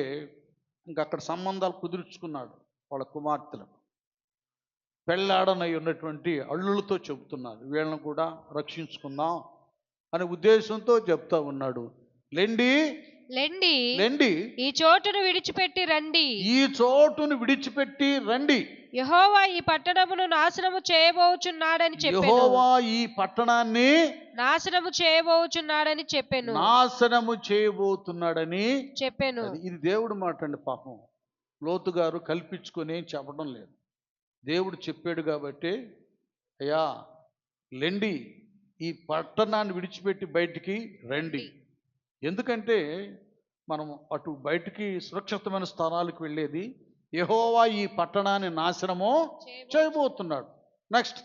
అక్కడ సంబంధాలు కుదుర్చుకున్నాడు. వాళ్ళ కుమార్తెలకు పెళ్ళాడనై ఉన్నటువంటి అల్లులతో చెబుతున్నాడు, వీళ్ళని కూడా రక్షించుకుందాం అనే ఉద్దేశంతో చెప్తా ఉన్నాడు. లెండి ఈ చోటును విడిచిపెట్టి రండి. యెహోవా ఈ పట్టణమును నాశనము చేయబోచున్నాడని చెప్పెను. ఇది దేవుడు మాట అండి. పాపం లోతు గారు కల్పించుకొని చెప్పడం లేదు. దేవుడు చెప్పాడు కాబట్టి, అయ్యా లెండి ఈ పట్టణాన్ని విడిచిపెట్టి బయటికి రండి. ఎందుకంటే మనం అటు బయటికి సురక్షితమైన స్థానాలకు వెళ్ళేది యెహోవా ఈ పట్టణాన్ని నాశనము చేయబోతున్నాడు. నెక్స్ట్,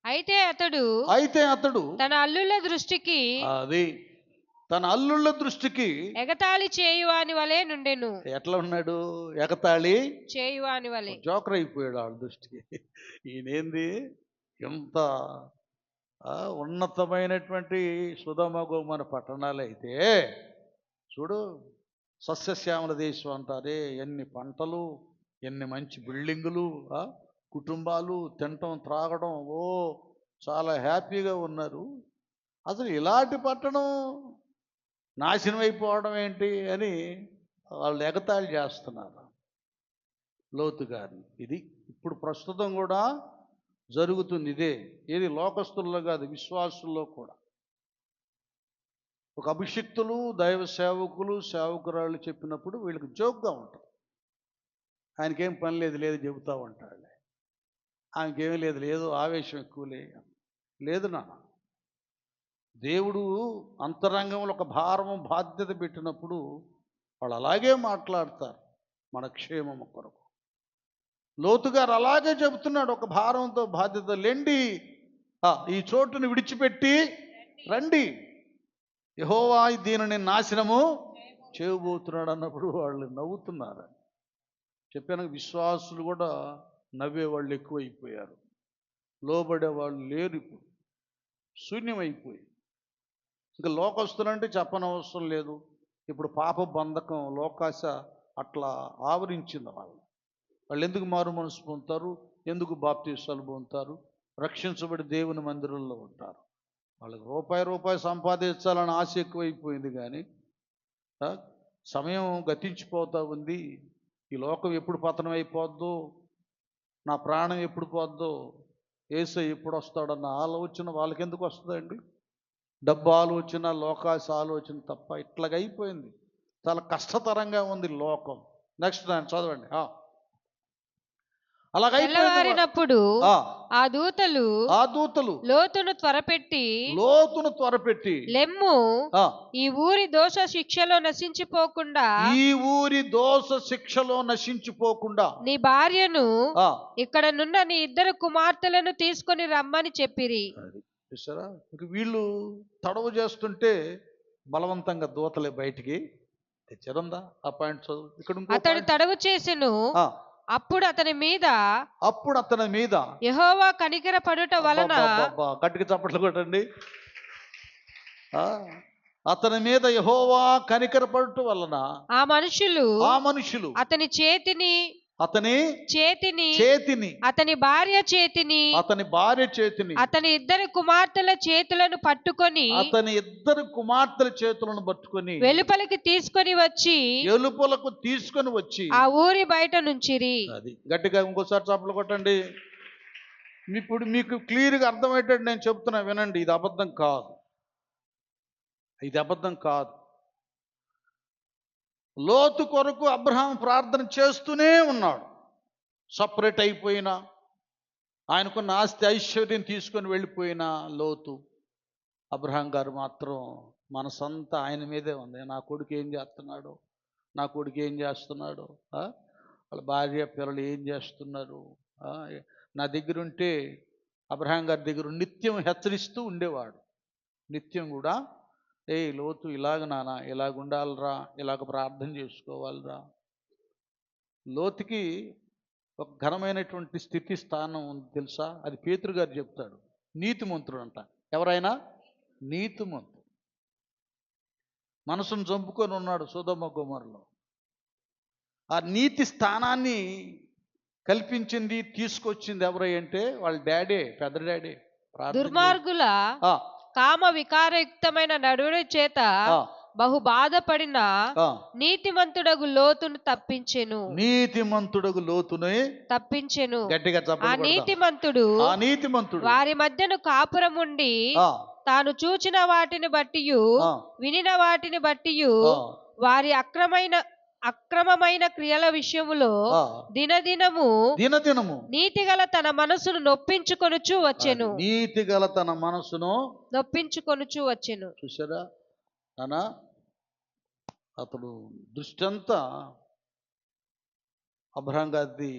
అయితే అతడు తన అల్లుళ్ళ దృష్టికి ఎగతాళి చేయువాని వలె నుండెను. ఎట్లా ఉన్నాడు? ఎగతాళి చేయువాని వలె జోకర్ అయిపోయాడు వాళ్ళ దృష్టికి. ఈయనేంది ఎంత ఉన్నతమైనటువంటి సొదొమ గొమొర పట్టణాలు అయితే చూడు, సస్యశ్యామల దేశం అంటారే, ఎన్ని పంటలు, ఎన్ని మంచి బిల్డింగులు, కుటుంబాలు తినటం త్రాగడం, చాలా హ్యాపీగా ఉన్నారు. అసలు ఇలాంటి పట్టణం నాశనం అయిపోవడం ఏంటి అని వాళ్ళు ఎగతాళి చేస్తున్నారు లోతు గారిని. ఇది ఇప్పుడు ప్రస్తుతం కూడా జరుగుతుంది. ఏది లోకస్తుల్లో కాదు, విశ్వాసుల్లో కూడా. ఒక అభిషిక్తులు, దైవ సేవకులు, సేవకురాళ్ళు చెప్పినప్పుడు వీళ్ళకి జోక్గా ఉంటారు. ఆయనకేం పని లేదు చెబుతూ ఉంటాడు. ఆయనకేమీ లేదు ఆవేశం ఎక్కువ లేదు నాన్న. దేవుడు అంతరంగంలో ఒక భారము బాధ్యత పెట్టినప్పుడు వాళ్ళు అలాగే మాట్లాడతారు మన క్షేమము కొరకు. లోతు గారు అలాగే చెబుతున్నాడు, ఒక భారంతో బాధ్యత లెండి, ఈ చోటును విడిచిపెట్టి రండి, యెహోవా దీనిని నాశనము చేయబోతున్నాడు అన్నప్పుడు వాళ్ళు నవ్వుతున్నారు. చెప్పాను, విశ్వాసులు కూడా నవ్వేవాళ్ళు ఎక్కువైపోయారు, లోబడే వాళ్ళు లేరు, ఇప్పుడు శూన్యమైపోయి. ఇంకా లోకస్తులంటే చెప్పనవసరం లేదు. ఇప్పుడు పాప బంధకం, లోకాశ అట్లా ఆవరించింది వాళ్ళు. వాళ్ళు ఎందుకు మారు మనసు పొందుతారు, ఎందుకు బాప్తీసాలు పొందుతారు, రక్షించబడి దేవుని మందిరంలో ఉంటారు. వాళ్ళకి రూపాయి సంపాదించాలని ఆశ ఎక్కువైపోయింది. కానీ సమయం గతించిపోతూ ఉంది. ఈ లోకం ఎప్పుడు పతనం అయిపోద్దో, నా ప్రాణం ఎప్పుడు పోద్దో, యేసయ్య ఎప్పుడు వస్తాడన్న ఆలోచన వాళ్ళకి ఎందుకు వస్తుందండి? డబ్బు ఆలోచన, లోకాశ ఆలోచన తప్ప ఇట్లాగైపోయింది. చాలా కష్టతరంగా ఉంది లోకం. నెక్స్ట్ దాన్ని చదవండి. తెల్లవారినప్పుడు ఆ దూతలు లోతును త్వరపెట్టి లెమ్ము, ఈ ఊరి దోష శిక్షలో నశించిపోకుండా నీ భార్యను ఇక్కడ నున్న నీ 2 కుమార్తెలను తీసుకొని రమ్మని చెప్పిరి. చూసారా, వీళ్ళు తడవు చేస్తుంటే బలవంతంగా దూతలే బయటికి తెచ్చారందా. ఆ పాయింట్ చదువు. ఇక్కడ అతడు తడవు చేసెను. అప్పుడు అతని మీద యెహోవా కనికరపడుట వలన, గట్టిగా చప్పట్లు కొట్టండి, అతని మీద యెహోవా కనికరపడుట వలన ఆ మనుషులు అతని చేతిని అతని భార్య చేతిని అతని 2 కుమార్తెల చేతులను పట్టుకొని వెలుపలకు తీసుకొని వచ్చి ఆ ఊరి బయట నుంచిరి. అది గట్టిగా ఇంకోసారి చప్పట్లు కొట్టండి. ఇప్పుడు మీకు క్లియర్గా అర్థమయ్యేటట్టు నేను చెప్తున్నా, వినండి. ఇది అబద్ధం కాదు. లోతు కొరకు అబ్రహాం ప్రార్థన చేస్తూనే ఉన్నాడు. సపరేట్ అయిపోయినా, ఆయనకున్న ఆస్తి ఐశ్వర్యం తీసుకొని వెళ్ళిపోయినా లోతు, అబ్రహాం గారు మాత్రం మనసంతా ఆయన మీదే ఉంది. నా కొడుకు ఏం చేస్తున్నాడు, వాళ్ళ భార్య పిల్లలు ఏం చేస్తున్నారు, నా దగ్గర ఉంటే అబ్రహాం గారి దగ్గర నిత్యం హెచ్చరిస్తూ ఉండేవాడు. నిత్యం కూడా, లోతు ఇలాగ నాన్న, ఇలాగ ఉండాలిరా, ఇలాగ ప్రార్థన చేసుకోవాలిరా. లోతుకి ఒక ఘనమైనటువంటి స్థితి స్థానం ఉంది తెలుసా? అది పేతురు గారు చెప్తాడు. నీతిమంతుడు అంట. ఎవరైనా నీతిమంతుడు. మనసును చంపుకొని ఉన్నాడు సొదొమ గొమొర్రాలో. ఆ నీతి స్థానాన్ని కల్పించింది, తీసుకొచ్చింది ఎవరై అంటే వాళ్ళ డాడీ, పెద్ద డాడీ. దుర్మార్గుల కామ వికారయుక్తమైన నడువుడి చేత బహు బాధపడిన నీతిమంతుడగు లోతును తప్పించెను. గట్టిగా ఆ నీతిమంతుడు వారి మధ్యను కాపురముండి తాను చూచిన వాటిని బట్టి వినిన వాటిని బట్టి వారి అక్రమమైన క్రియల విషయములో దినదినము నీతిగల తన మనసును నొప్పించుకొనుచు వచ్చెను. చూసారా నానా, అతడు దృష్టి అంతా అబ్రహాం గారిది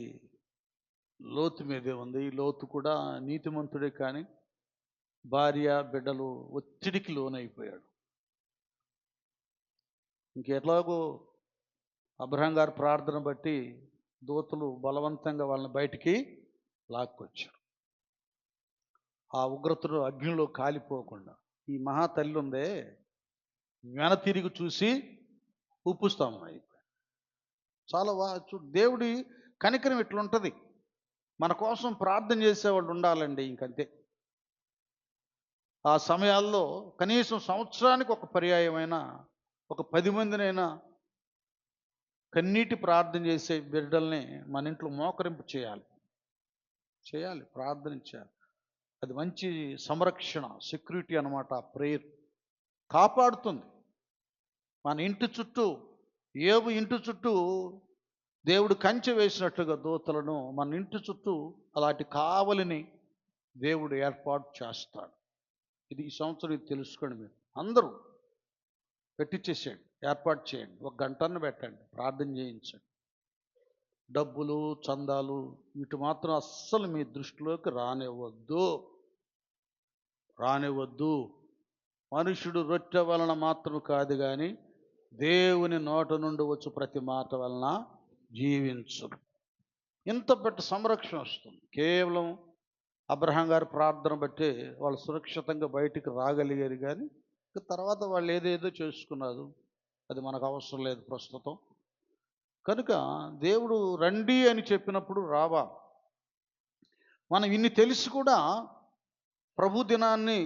లోతు మీదే ఉంది. లోతు కూడా నీతిమంతుడే, కానీ భార్య బిడ్డలు ఒత్తిడికి లోనైపోయాడు. ఇంకెట్లాగో అబ్రహాం గారి ప్రార్థన బట్టి దూతలు బలవంతంగా వాళ్ళని బయటికి లాక్కొచ్చారు. ఆ ఉగ్రతను అగ్నిలో కాలిపోకుండా. ఈ మహా తల్లి ఉందే, వెన తిరిగి చూసి ఉప్పుస్తాము అయిపోయి. చాలా దేవుడి కనికరం ఇట్లుంటుంది. మన కోసం ప్రార్థన చేసేవాళ్ళు ఉండాలండి, ఇంకంతే. ఆ సమయాల్లో కనీసం సంవత్సరానికి ఒక పర్యాయమైన ఒక 10 మందినైనా కన్నీటి ప్రార్థన చేసే బిడ్డల్ని మన ఇంట్లో మోకరింపు చేయాలి, ప్రార్థన చేయాలి. అది మంచి సంరక్షణ, సెక్యూరిటీ అన్నమాట. ప్రేయర్ కాపాడుతుంది. మన ఇంటి చుట్టూ, యోబు ఇంటి చుట్టూ దేవుడు కంచె వేసినట్టుగా దూతలను మన ఇంటి చుట్టూ అలాంటి కావలిని దేవుడు ఏర్పాటు చేస్తాడు. ఇది ఈ సంవత్సరం ఇది తెలుసుకోండి. మీరు అందరూ పెట్టించేసేయండి, ఏర్పాటు చేయండి. 1 గంటను పెట్టండి, ప్రార్థన చేయించండి. డబ్బులు, చందాలు వీటి మాత్రం అస్సలు మీ దృష్టిలోకి రానివ్వద్దు. మనుషుడు రొట్టె వలన మాత్రం కాదు కానీ దేవుని నోట నుండి వచ్చు ప్రతి మాట వలన జీవించు. ఇంత పెద్ద సంరక్షణ వస్తుంది కేవలం అబ్రహాం గారి ప్రార్థన బట్టి వాళ్ళు సురక్షితంగా బయటికి రాగలిగారు. కానీ ఇక తర్వాత వాళ్ళు ఏదేదో చేసుకున్నారు, అది మనకు అవసరం లేదు ప్రస్తుతం. కనుక దేవుడు రండి అని చెప్పినప్పుడు రావా. మనం ఇన్ని తెలిసి కూడా ప్రభు దినాన్ని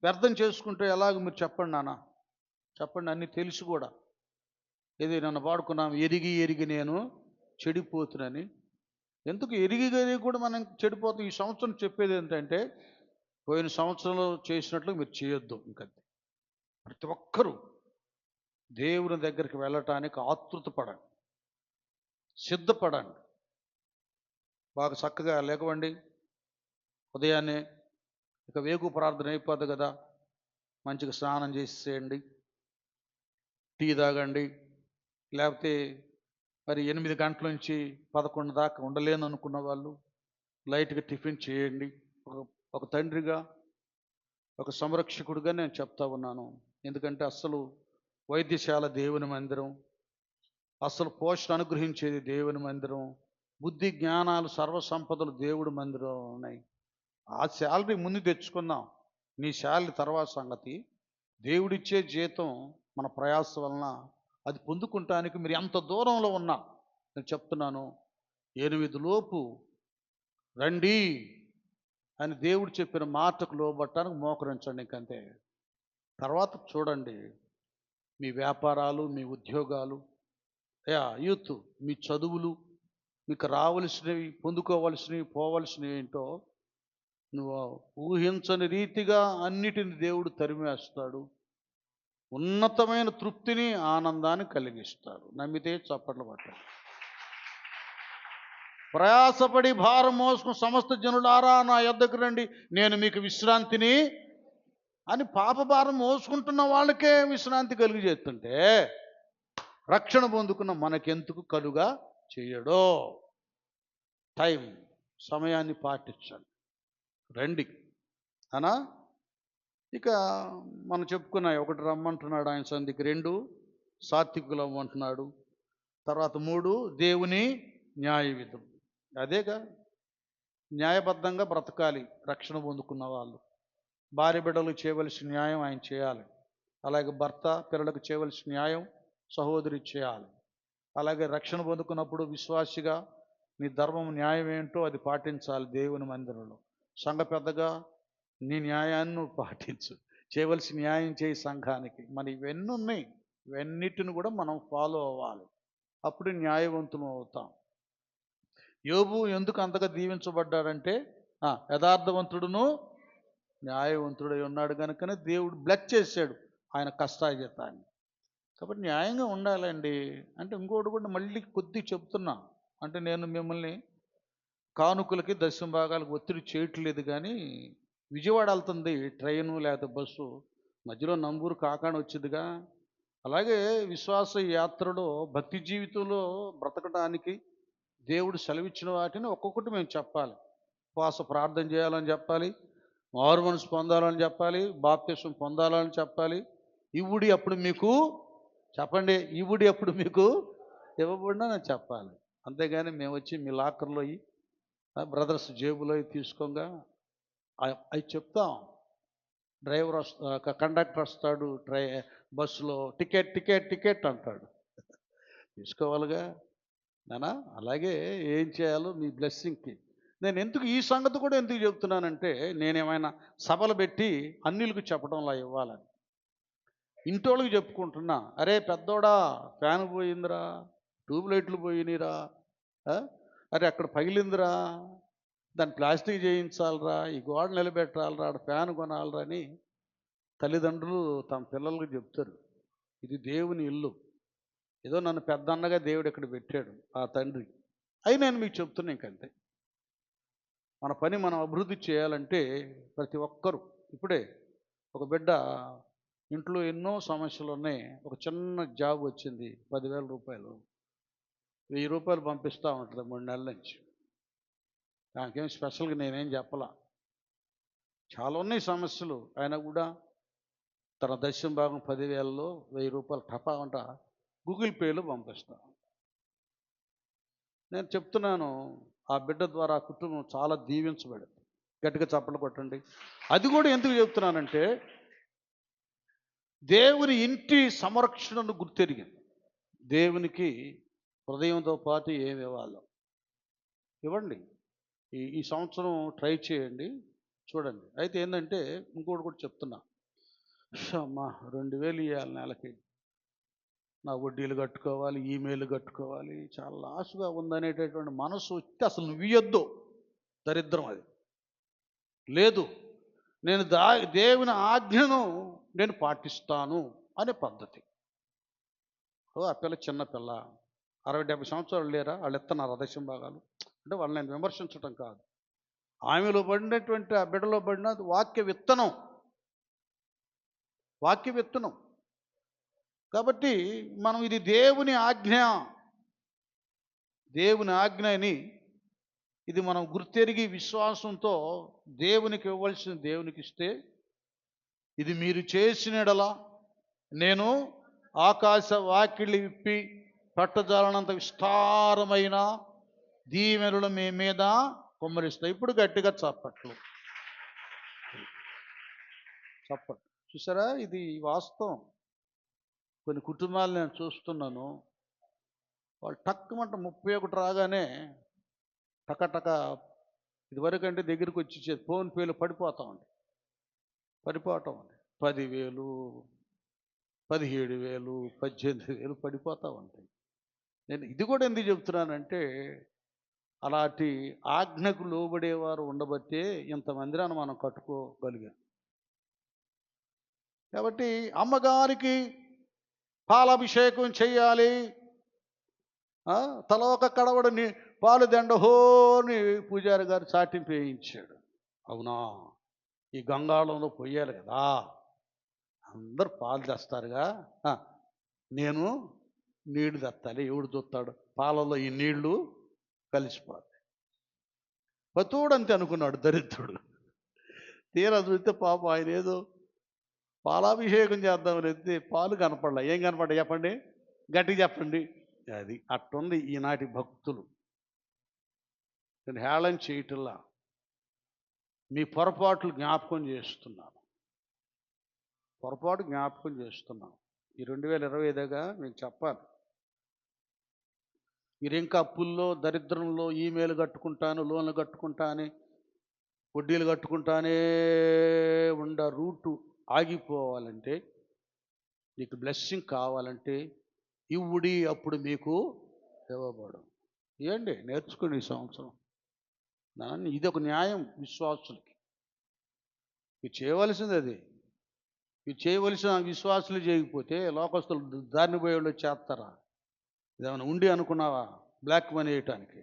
వ్యర్థం చేసుకుంటే ఎలాగ మీరు చెప్పండి నాన్న, చెప్పండి. అన్ని తెలిసి కూడా ఏది నన్ను పాడుకున్నాం, ఎరిగి నేను చెడిపోతున్నాని. ఎందుకు ఎరిగి కూడా మనం చెడిపోతాం. ఈ సంవత్సరం చెప్పేది ఏంటంటే పోయిన సంవత్సరంలో చేసినట్లు మీరు చేయొద్దు. ఇంకంతే. ప్రతి ఒక్కరూ దేవుని దగ్గరికి వెళ్ళటానికి ఆతృత పడండి, సిద్ధపడండి. బాగా చక్కగా లేకవండి, ఉదయాన్నే ఇక వేగు ప్రార్థన అయిపోద్ది కదా, మంచిగా స్నానం చేసేయండి, టీ తాగండి. లేకపోతే మరి 8 గంటల నుంచి 11 దాకా ఉండలేను అనుకున్న వాళ్ళు లైట్గా టిఫిన్ చేయండి. ఒక తండ్రిగా, ఒక సంరక్షకుడిగా నేను చెప్తా ఉన్నాను. ఎందుకంటే అస్సలు వైద్యశాల దేవుని మందిరం, అసలు పోషణ అనుగ్రహించేది దేవుని మందిరం, బుద్ధి జ్ఞానాలు సర్వసంపదలు దేవుడి మందిరం ఉన్నాయి. ఆ శాలరీ ముందు తెచ్చుకుందాం, నీ శాలరీ తర్వాత సంగతి. దేవుడిచ్చే జీతం మన ప్రయాస వలన అది పొందుకుంటానికి మీరు ఎంత దూరంలో ఉన్నా నేను చెప్తున్నాను, 8 లోపు రండి అని దేవుడు చెప్పిన మాటకు లోబట్టానికి మోకరించండి. ఇంకంతే. తర్వాత చూడండి మీ వ్యాపారాలు, మీ ఉద్యోగాలు, యూత్, మీ చదువులు, మీకు రావలసినవి, పొందుకోవలసినవి, పోవలసినవి ఏంటో నువ్వు ఊహించని రీతిగా అన్నిటిని దేవుడు తరిమేస్తాడు. ఉన్నతమైన తృప్తిని, ఆనందాన్ని కలిగిస్తాడు. నమ్మితే చప్పట్లు పట్టాలి. ప్రయాసపడి భారం మోసుకుని సమస్త జనులారా నా యొద్దకు రండి, నేను మీకు విశ్రాంతిని అని పాప భారం మోసుకుంటున్న వాళ్ళకే విశ్రాంతి కలుగు చేస్తుంటే రక్షణ పొందుకున్న మనకెందుకు కలుగా చేయడో. సమయాన్ని పాటించండి, రండి అనా. ఇక మనం చెప్పుకున్నాయి, 1 రమ్మంటున్నాడు ఆయన సంధికి, 2 సాత్వికులు అవ్వమంటున్నాడు, తర్వాత 3 దేవుని న్యాయ విధులు. అదేగా న్యాయబద్ధంగా బ్రతకాలి రక్షణ పొందుకున్న వాళ్ళు. భార్య బిడ్డలకు చేయవలసిన న్యాయం ఆయన చేయాలి, అలాగే భర్త పిల్లలకు చేయవలసిన న్యాయం సహోదరి చేయాలి. అలాగే రక్షణ పొందుకున్నప్పుడు విశ్వాసిగా నీ ధర్మం న్యాయం ఏంటో అది పాటించాలి. దేవుని మందిరంలో సంఘ పెద్దగా నీ న్యాయాన్ని నువ్వు పాటించు, చేయవలసిన న్యాయం చేయి సంఘానికి. మరి ఇవన్నీ ఉన్నాయి, ఇవన్నిటిని కూడా మనం ఫాలో అవ్వాలి, అప్పుడు న్యాయవంతులు అవుతాం. యోబు ఎందుకు అంతగా దీవించబడ్డాడంటే యథార్థవంతుడును న్యాయవంతుడై ఉన్నాడు కనుకనే దేవుడు బ్లెస్ చేశాడు ఆయన కష్టార్జితాన్ని. కాబట్టి న్యాయంగా ఉండాలండి. అంటే ఇంకోటి కూడా మళ్ళీ కొద్ది చెప్తున్నా, అంటే నేను మిమ్మల్ని కానుకలకి దశమ భాగాలకు ఒత్తిడి చేయట్లేదు. కానీ విజయవాడ వెళ్తుంది ట్రైను లేకపోతే బస్సు, మధ్యలో నంబూరు కాకాని వచ్చిందిగా. అలాగే విశ్వాస యాత్రలో భక్తి జీవితంలో బ్రతకడానికి దేవుడు సెలవిచ్చిన వాటిని ఒక్కొక్కటి మేము చెప్పాలి. ఉపవాస ప్రార్థన చేయాలని చెప్పాలి, మారు మనసు పొందాలని చెప్పాలి, బాప్తిసం పొందాలని చెప్పాలి. ఇవుడి అప్పుడు మీకు చెప్పండి, ఇవుడి అప్పుడు మీకు ఇవ్వబడినా నేను చెప్పాలి. అంతేగాని మేము వచ్చి మీ లాకర్లో బ్రదర్స్ జేబులో తీసుకోగా అవి చెప్తాం. డ్రైవర్ కండక్టర్ వస్తాడు బస్సులో, టికెట్ టికెట్ టికెట్ అంటాడు, తీసుకోవాలిగా నానా. అలాగే ఏం చేయాలో మీ బ్లెస్సింగ్కి. నేను ఎందుకు ఈ సంగతి కూడా ఎందుకు చెప్తున్నానంటే, నేనేమైనా సభలు పెట్టి అన్నిలకు చెప్పడంలా ఇవ్వాలని ఇంటోళ్ళకి చెప్పుకుంటున్నా. అరే పెద్దోడా, ఫ్యాన్ పోయిందిరా, ట్యూబ్లైట్లు పోయినరా, అరే అక్కడ పగిలిందిరా, దాన్ని ప్లాస్టిక్ చేయించాలరా, ఈ గోడ నిలబెట్టాలరా, అక్కడ ఫ్యాన్ కొనాలరా అని తల్లిదండ్రులు తమ పిల్లలకు చెప్తారు. ఇది దేవుని ఇల్లు, ఏదో నన్ను పెద్దన్నగా దేవుడు ఇక్కడ పెట్టాడు ఆ తండ్రి అయి నేను మీకు చెప్తున్నా. ఇంకంతే. మన పని మనం అభివృద్ధి చేయాలంటే ప్రతి ఒక్కరూ, ఇప్పుడే ఒక బిడ్డ ఇంట్లో ఎన్నో సమస్యలు ఉన్నాయి, ఒక చిన్న జాబ్ వచ్చింది, 10,000 రూపాయలు. రూపాయలు పంపిస్తూ ఉంటుంది 3 నెలల నుంచి. నాకేం స్పెషల్గా నేనేం చెప్పలా. చాలా ఉన్నాయి సమస్యలు. అయినా కూడా తన దశమ భాగం 10,000లో రూపాయలు టపా అంట గూగుల్ పేలో పంపిస్తా. నేను చెప్తున్నాను, ఆ బిడ్డ ద్వారా ఆ కుటుంబం చాలా దీవించబడింది. గట్టిగా చప్పట్లు కొట్టండి. అది కూడా ఎందుకు చెప్తున్నానంటే, దేవుని ఇంటి సంరక్షణను గుర్తెరిగింది. దేవునికి హృదయంతో పాటు ఏమి ఇవ్వాలో ఇవ్వండి. ఈ సంవత్సరం ట్రై చేయండి, చూడండి. అయితే ఏంటంటే ఇంకోటి కూడా చెప్తున్నా. అమ్మా 2,000 ఇవ్వాలి నెలకి, నా వడ్డీలు కట్టుకోవాలి, ఈమెయిల్ కట్టుకోవాలి, చాలా లాస్గా ఉందనేటటువంటి మనసు వస్తే అసలు నువ్వు ఇయ్యొద్దు. దరిద్రం అది. లేదు, నేను దేవుని ఆజ్ఞను నేను పాటిస్తాను అనే పద్ధతి. ఆ పిల్ల చిన్న పిల్ల, 60-70 సంవత్సరాలు లేరా, వాళ్ళు ఇస్తున్నారు దశమ భాగాలు. అంటే వాళ్ళని నేను విమర్శించడం కాదు. ఆమెలో పడినటువంటి ఆ బిడ్డలో పడిన వాక్య విత్తనం. కాబట్టి మనం ఇది దేవుని ఆజ్ఞ అని ఇది మనం గుర్తెరిగి విశ్వాసంతో దేవునికి ఇవ్వాల్సిన దేవునికి ఇస్తే, ఇది మీరు చేసినడలా నేను ఆకాశ వాకిళ్ళు విప్పి పట్టజాలనంత విస్తారమైన దీవెనలు మీ మీద కుమ్మరిస్తాయి. ఇప్పుడు గట్టిగా చప్పట్లు. చూసారా, ఇది వాస్తవం. కొన్ని కుటుంబాలు నేను చూస్తున్నాను, వాళ్ళు టక్కుమంట 31 రాగానే టకటక ఇదివరకంటే దగ్గరికి వచ్చి ఫోన్పేలు పడిపోవటం ఉంది. 10,000, 17,000, 18,000 పడిపోతూ ఉంటాయి. నేను ఇది కూడా ఎందుకు చెప్తున్నానంటే, అలాంటి ఆజ్ఞకు లోబడేవారు ఉండబట్టే ఇంతమందిరాన్ని మనం కట్టుకోగలిగాం. కాబట్టి అమ్మగారికి పాలాభిషేకం చెయ్యాలి, తల ఒక కడవడని పాలు దండహోని పూజారి గారు చాటింపు వేయించాడు. అవునా, ఈ గంగాళంలో పోయాలి కదా, అందరు పాలు తెస్తారుగా, నేను నీళ్లు తెత్తాలి. ఎవడు చూస్తాడు, పాలలో ఈ నీళ్లు కలిసిపోతాయి. పతుడు అంతే అనుకున్నాడు దరిద్రుడు. తీరా చూస్తే పాపం ఆయన ఏదో పాలాభిషేకం చేద్దామని ఎత్తే పాలు కనపడలే. ఏం కనపడ్డా చెప్పండి, గట్టిగా చెప్పండి. అది అట్టుంది ఈనాటి భక్తులు. నేను హేళన చేయటంలా, మీ పొరపాట్లు జ్ఞాపకం చేస్తున్నాను. ఈ 2025గా మీకు చెప్పాలి. మీరు ఇంకా అప్పుల్లో, దరిద్రంలో, ఈమెయిల్ కట్టుకుంటాను, లోన్లు కట్టుకుంటా అని, వడ్డీలు కట్టుకుంటానే రూటు ఆగిపోవాలంటే, నీకు బ్లెస్సింగ్ కావాలంటే ఇవ్వుడి, అప్పుడు మీకు ఇవ్వబడు. ఇవ్వండి, నేర్చుకోండి ఈ సంవత్సరం. ఇది ఒక న్యాయం విశ్వాసులకి. ఇది చేయవలసింది. అది ఇది చేయవలసిన విశ్వాసులు చేయకపోతే లోకస్తులు దారిని పోయేవాళ్ళు చేస్తారా? ఇదేమైనా ఉండి అనుకున్నావా బ్లాక్ మనీ వేయటానికి?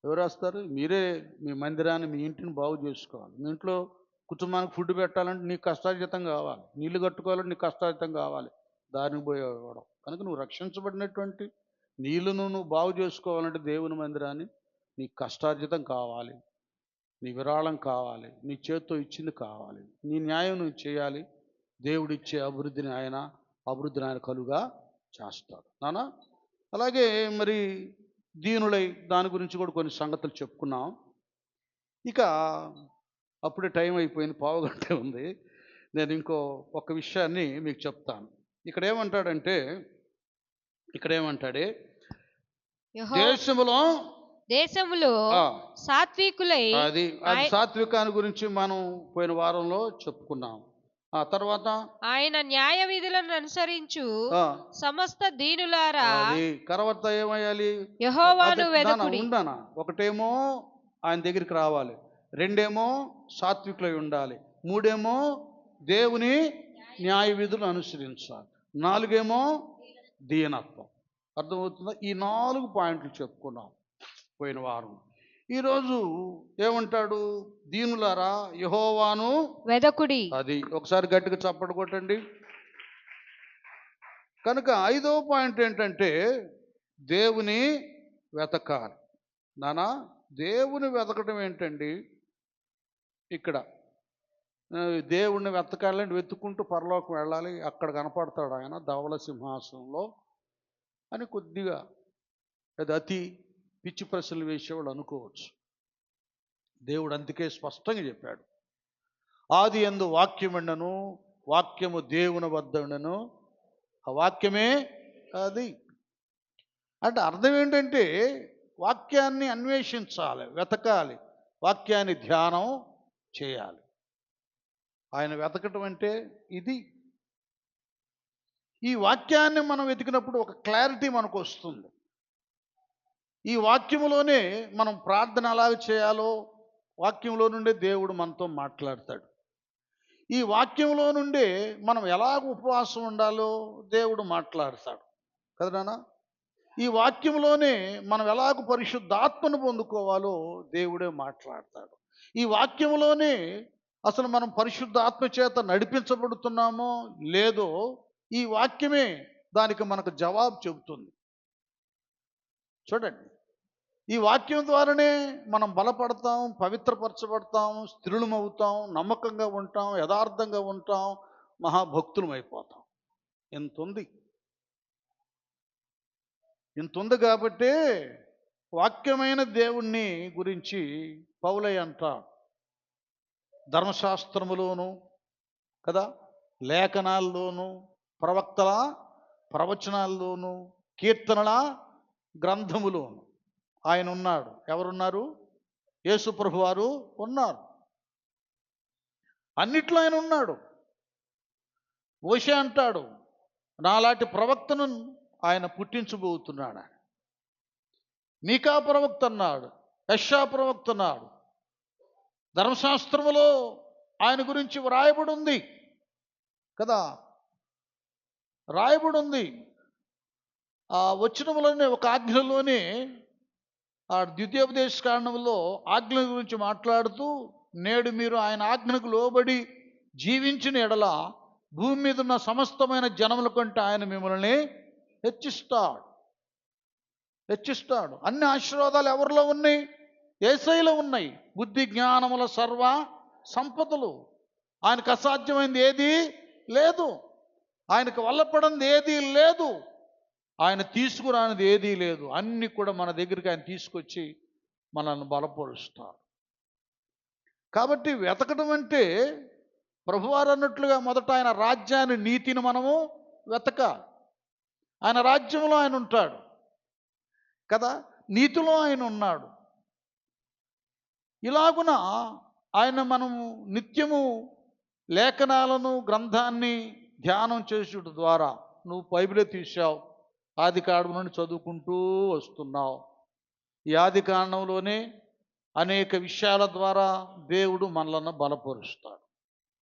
ఎవరు వస్తారు? మీరే మీ మందిరాన్ని, మీ ఇంటిని బాగు చేసుకోవాలి. మీ ఇంట్లో కుటుంబానికి ఫుడ్ పెట్టాలంటే నీకు కష్టార్జితం కావాలి, నీళ్లు కట్టుకోవాలంటే నీకు కష్టార్జితం కావాలి, దారిని పోయేవాడు. కనుక నువ్వు రక్షించబడినటువంటి నీళ్లను నువ్వు బాగు చేసుకోవాలంటే దేవుని మందిరాన్ని నీకు కష్టార్జితం కావాలి, నీ విరాళం కావాలి, నీ చేత్తో ఇచ్చింది కావాలి, నీ న్యాయం నువ్వు చేయాలి. దేవుడిచ్చే అభివృద్ధిని ఆయన కలుగా చేస్తాడు నానా. అలాగే మరి దీనులై దాని గురించి కూడా కొన్ని సంగతులు చెప్పుకున్నాం. ఇక అప్పుడే టైం అయిపోయింది, పావుగంట ఉంది. నేను ఒక విషయాన్ని మీకు చెప్తాను. ఇక్కడ ఏమంటాడే, దేశములో సాత్వికులై, అది సాత్వికాన్ని గురించి మనం పోయిన వారంలో చెప్పుకున్నాం. ఆ తర్వాత ఆయన న్యాయ విధులను అనుసరించు సమస్త దీనులారా, తర్వాత ఏమయ్యాలి? యెహోవాను వెదకుడి. ఒకటేమో ఆయన దగ్గరికి రావాలి, రెండేమో సాత్వికులై ఉండాలి, మూడేమో దేవుని న్యాయ విధులు అనుసరించాలి, నాలుగేమో దీనత్వం. అర్థమవుతుందా? ఈ 4 పాయింట్లు చెప్పుకున్నాం పోయిన వారం. ఈరోజు ఏమంటాడు? దీనులారా యెహోవాను వెదకుడి. అది ఒకసారి గట్టిగా చప్పట్లు కొట్టండి. కనుక 5వ పాయింట్ ఏంటంటే, దేవుని వెతకాలి. నానా దేవుని వెతకడం ఏంటండి? ఇక్కడ దేవుణ్ణి వెతకాలంటే వెతుక్కుంటూ పరలోకం వెళ్ళాలి, అక్కడ కనపడతాడు ఆయన ధవళ సింహాసనంలో అని కొద్దిగా అది అతి పిచ్చి ప్రశ్నలు వేసేవాళ్ళు అనుకోవచ్చు. దేవుడు అందుకే స్పష్టంగా చెప్పాడు, ఆది యందు వాక్యం ఉండెను, వాక్యము దేవుని వద్ద ఉండెను, ఆ వాక్యమే అది. అంటే అర్థం ఏంటంటే వాక్యాన్ని అన్వేషించాలి, వెతకాలి, వాక్యాన్ని ధ్యానం చేయాలి. ఆయన వెతకటం అంటే ఇది. ఈ వాక్యాన్ని మనం వెతికినప్పుడు ఒక క్లారిటీ మనకు వస్తుంది. ఈ వాక్యములోనే మనం ప్రార్థన ఎలా చేయాలో వాక్యంలో నుండే దేవుడు మనతో మాట్లాడతాడు. ఈ వాక్యంలో నుండే మనం ఎలాగ ఉపవాసం ఉండాలో దేవుడు మాట్లాడతాడు కదా నాన్న. ఈ వాక్యంలోనే మనం ఎలాగ పరిశుద్ధాత్మను పొందుకోవాలో దేవుడే మాట్లాడతాడు. ఈ వాక్యంలోనే అసలు మనం పరిశుద్ధాత్మ చేత నడిపించబడుతున్నామో లేదో ఈ వాక్యమే దానికి మనకు జవాబు చెబుతుంది. చూడండి, ఈ వాక్యం ద్వారానే మనం బలపడతాం, పవిత్రపరచబడతాం, స్థిరులమవుతాం, నమ్మకంగా ఉంటాం, యథార్థంగా ఉంటాం, మహాభక్తులం అయిపోతాం. ఇంతుంది కాబట్టే వాక్యమైన దేవుణ్ణి గురించి పౌలయ్య అంటాడు, ధర్మశాస్త్రములోను కదా, లేఖనాల్లోనూ, ప్రవక్తల ప్రవచనాల్లోనూ, కీర్తనల గ్రంథములోను ఆయన ఉన్నాడు. ఎవరున్నారు? యేసు ప్రభు వారు ఉన్నారు. అన్నిట్లో ఆయన ఉన్నాడు. మోషే అంటాడు, నాలాంటి ప్రవక్తను ఆయన పుట్టించబోతున్నాడు. మీకా ప్రవక్త అన్నాడు, యెషయా ప్రవక్త అన్నాడు. ధర్మశాస్త్రములో ఆయన గురించి వ్రాయబడి ఉంది కదా, రాయబడి ఆ వచనములోనే ఒక ఆజ్ఞలోనే ఆ ద్వితీయోపదేశ కాండంలో ఆజ్ఞల గురించి మాట్లాడుతూ, నేడు మీరు ఆయన ఆజ్ఞకు లోబడి జీవించిన ఎడల భూమి మీద ఉన్న సమస్తమైన జనముల కంటే ఆయన మిమ్మల్ని హెచ్చిస్తాడు. అన్ని ఆశీర్వాదాలు ఎవరిలో ఉన్నాయి? యేసయ్యలో ఉన్నాయి. బుద్ధి జ్ఞానముల సర్వ సంపదలు. ఆయనకు అసాధ్యమైనది ఏది లేదు, ఆయనకు వల్లపడింది ఏదీ లేదు, ఆయన తీసుకురానిది ఏదీ లేదు. అన్నీ కూడా మన దగ్గరికి ఆయన తీసుకొచ్చి మనల్ని బలపరుస్తాడు. కాబట్టి వెతకడం అంటే ప్రభువారు అన్నట్లుగా మొదట ఆయన రాజ్యాన్ని, నీతిని మనము వెతకాలి. ఆయన రాజ్యంలో ఆయన ఉంటాడు కదా, నీతిలో ఆయన ఉన్నాడు. ఇలాగున ఆయన మనము నిత్యము లేఖనాలను, గ్రంథాన్ని ధ్యానం చేసుట ద్వారా, నువ్వు బైబిలే తీసావు, ఆది కాండం నుండి చదువుకుంటూ వస్తున్నావు. ఈ ఆది కాండంలోనే అనేక విషయాల ద్వారా దేవుడు మనలను బలపరుస్తాడు.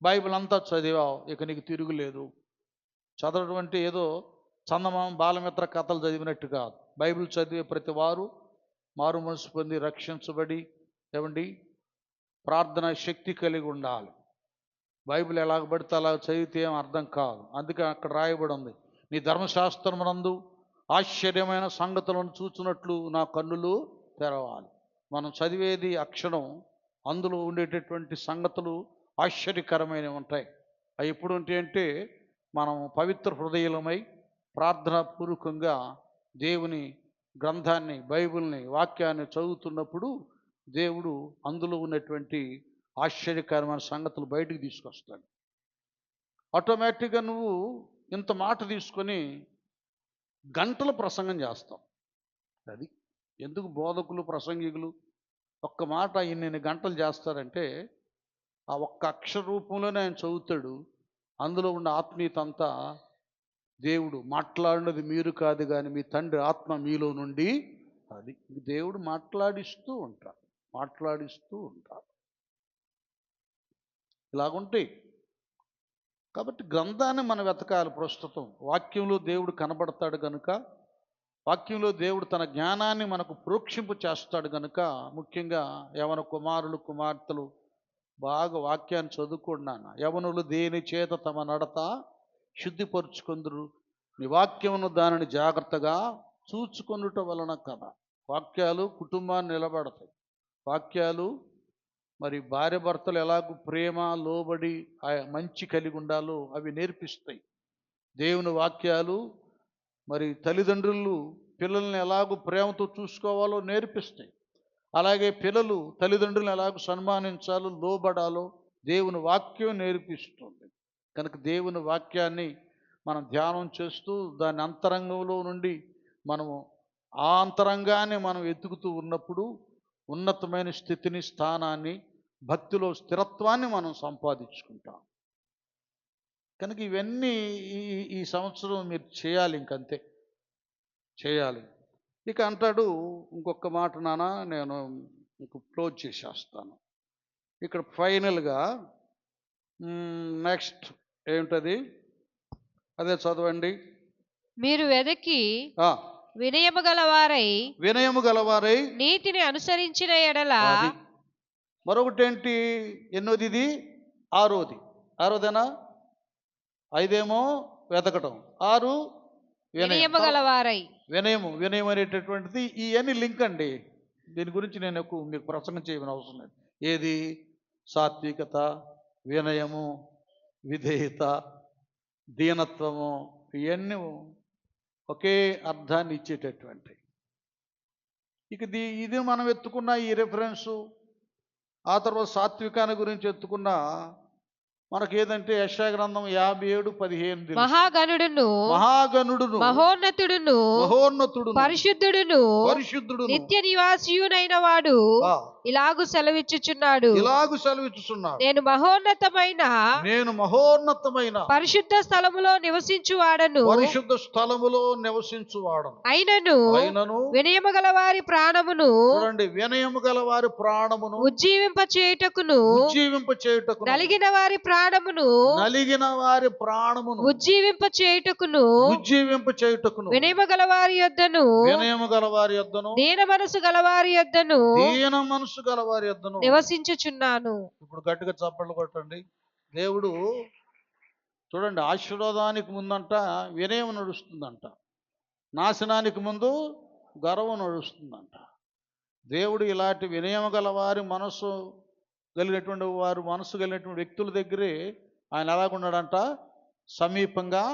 బైబిల్ అంతా చదివావు, ఇక నీకు తిరుగులేదు. చదవడం అంటే ఏదో చందమామ బాలమిత్ర కథలు చదివినట్టు కాదు. బైబిల్ చదివే ప్రతి వారు మారు మనసు పొంది రక్షించబడి ప్రార్థన శక్తి కలిగి ఉండాలి. బైబిల్ ఎలాగ పడితే అలా చదివితే ఏం అర్థం కాదు. అందుకే అక్కడ రాయబడి ఉంది, నీ ధర్మశాస్త్రమునందు ఆశ్చర్యమైన సంగతులను చూచున్నట్లు నా కన్నులు తెరవాలి. మనం చదివేది అక్షరం, అందులో ఉండేటటువంటి సంగతులు ఆశ్చర్యకరమైనవి ఉంటాయి. అవి ఎప్పుడు ఉంటాయంటే మనం పవిత్ర హృదయలమై ప్రార్థనా పూర్వకంగా దేవుని గ్రంథాన్ని, బైబిల్ని, వాక్యాన్ని చదువుతున్నప్పుడు దేవుడు అందులో ఉన్నటువంటి ఆశ్చర్యకరమైన సంగతులు బయటికి తీసుకొస్తాడు. ఆటోమేటిక్గా నువ్వు ఇంత మాట తీసుకొని గంటల ప్రసంగం చేస్తావు. అది ఎందుకు బోధకులు, ప్రసంగికులు ఒక్క మాట ఇన్ని గంటలు చేస్తారంటే, ఆ ఒక్క అక్షర రూపంలోనే ఆయన చదువుతాడు. అందులో ఉన్న ఆత్మీయత అంతా దేవుడు మాట్లాడినది మీరు కాదు కానీ మీ తండ్రి ఆత్మ మీలో నుండి, అది దేవుడు మాట్లాడిస్తూ ఉంటాడు. ఇలాగుంటాయి. కాబట్టి గ్రంథాన్ని మనం వెతకాలి. ప్రస్తుతం వాక్యంలో దేవుడు కనబడతాడు కనుక, వాక్యంలో దేవుడు తన జ్ఞానాన్ని మనకు ప్రోక్షింపు చేస్తాడు కనుక, ముఖ్యంగా యవన కుమారులు, కుమార్తెలు బాగా వాక్యాన్ని చదువుకున్నాను. యవనులు దేని చేత తమ నడత శుద్ధిపరుచుకుందరు, నీ వాక్యమును దానిని జాగ్రత్తగా చూచుకొనుట వలన కదా. వాక్యాలు కుటుంబాన్ని నిలబడతాయి. వాక్యాలు మరి భార్య భర్తలు ఎలాగూ ప్రేమ లోబడి మంచి కలిగి ఉండాలో అవి నేర్పిస్తాయి. దేవుని వాక్యాలు మరి తల్లిదండ్రులు పిల్లల్ని ఎలాగూ ప్రేమతో చూసుకోవాలో నేర్పిస్తాయి. అలాగే పిల్లలు తల్లిదండ్రులను ఎలాగో సన్మానించాలో లోబడాలో దేవుని వాక్యం నేర్పిస్తుంది. కనుక దేవుని వాక్యాన్ని మనం ధ్యానం చేస్తూ దాని అంతరంగంలో నుండి మనము ఆ అంతరంగాన్ని మనం వెతుకుతూ ఉన్నప్పుడు ఉన్నతమైన స్థితిని, స్థానాన్ని, భక్తిలో స్థిరత్వాన్ని మనం సంపాదించుకుంటాం. కనుక ఇవన్నీ ఈ సంవత్సరం మీరు చేయాలి, ఇంకంతే చేయాలి. ఇక అంటాడు ఇంకొక మాట, నాన్న నేను ఇంక క్లోజ్ చేసేస్తాను. ఇక్కడ ఫైనల్గా నెక్స్ట్ ఏమిటది, అదే చదవండి. మీరు వెదకి ఆ, వినయము గలవారై నీతిని అనుసరించిన ఎడల. మరొకటి ఏంటి, ఎన్నోది ఇది? ఆరోదేనా? 5 వెతకటం, 6 వినయము గలవారై. వినయం అనేటటువంటిది ఇవన్నీ లింక్ అండి. దీని గురించి నేను మీకు ప్రసంగం చేయమని అవసరం లేదు. ఏది? సాత్వికత, వినయము, విధేయత, దీనత్వము, ఇవన్నీ ఒకే అర్థాన్ని ఇచ్చేటటువంటి. ఇక ఇది మనం ఎత్తుకున్న ఈ రెఫరెన్సు. ఆ తర్వాత సాత్వికాన్ని గురించి ఎత్తుకున్న మనకి ఏదంటే యెషయా గ్రంథం 57:15. మహాగణుడును మహోన్నతుడును పరిశుద్ధుడును నిత్య నివాసియునైన వాడు ఇలాగు సెలవిచ్చుచున్నాడు. నేను మహోన్నతమైన పరిశుద్ధ స్థలములో నివసించువాడను. అయినను వినయము గల వారి ప్రాణమును, చూడండి, వినయము గల వారి ప్రాణమును ఉజ్జీవింప చేయుటకును నలిగిన వారి ప్రాణమును ఉజ్జీవింప చేయుటకును వినయము గల వారి యొద్దను దీన మనసు గల వారి యొద్దను నివసించుచున్నాను. ఇప్పుడు గట్టిగా చప్పట్లు కొట్టండి. దేవుడు చూడండి, ఆశీర్వాదానికి ముందంట వినయం నడుస్తుందంట, నాశనానికి ముందు గర్వం నడుస్తుందంట. దేవుడు ఇలాంటి వినయం గల వారి మనసు కలిగినటువంటి వ్యక్తుల దగ్గరే ఆయన ఎలాగున్నాడంట, సమీపంగా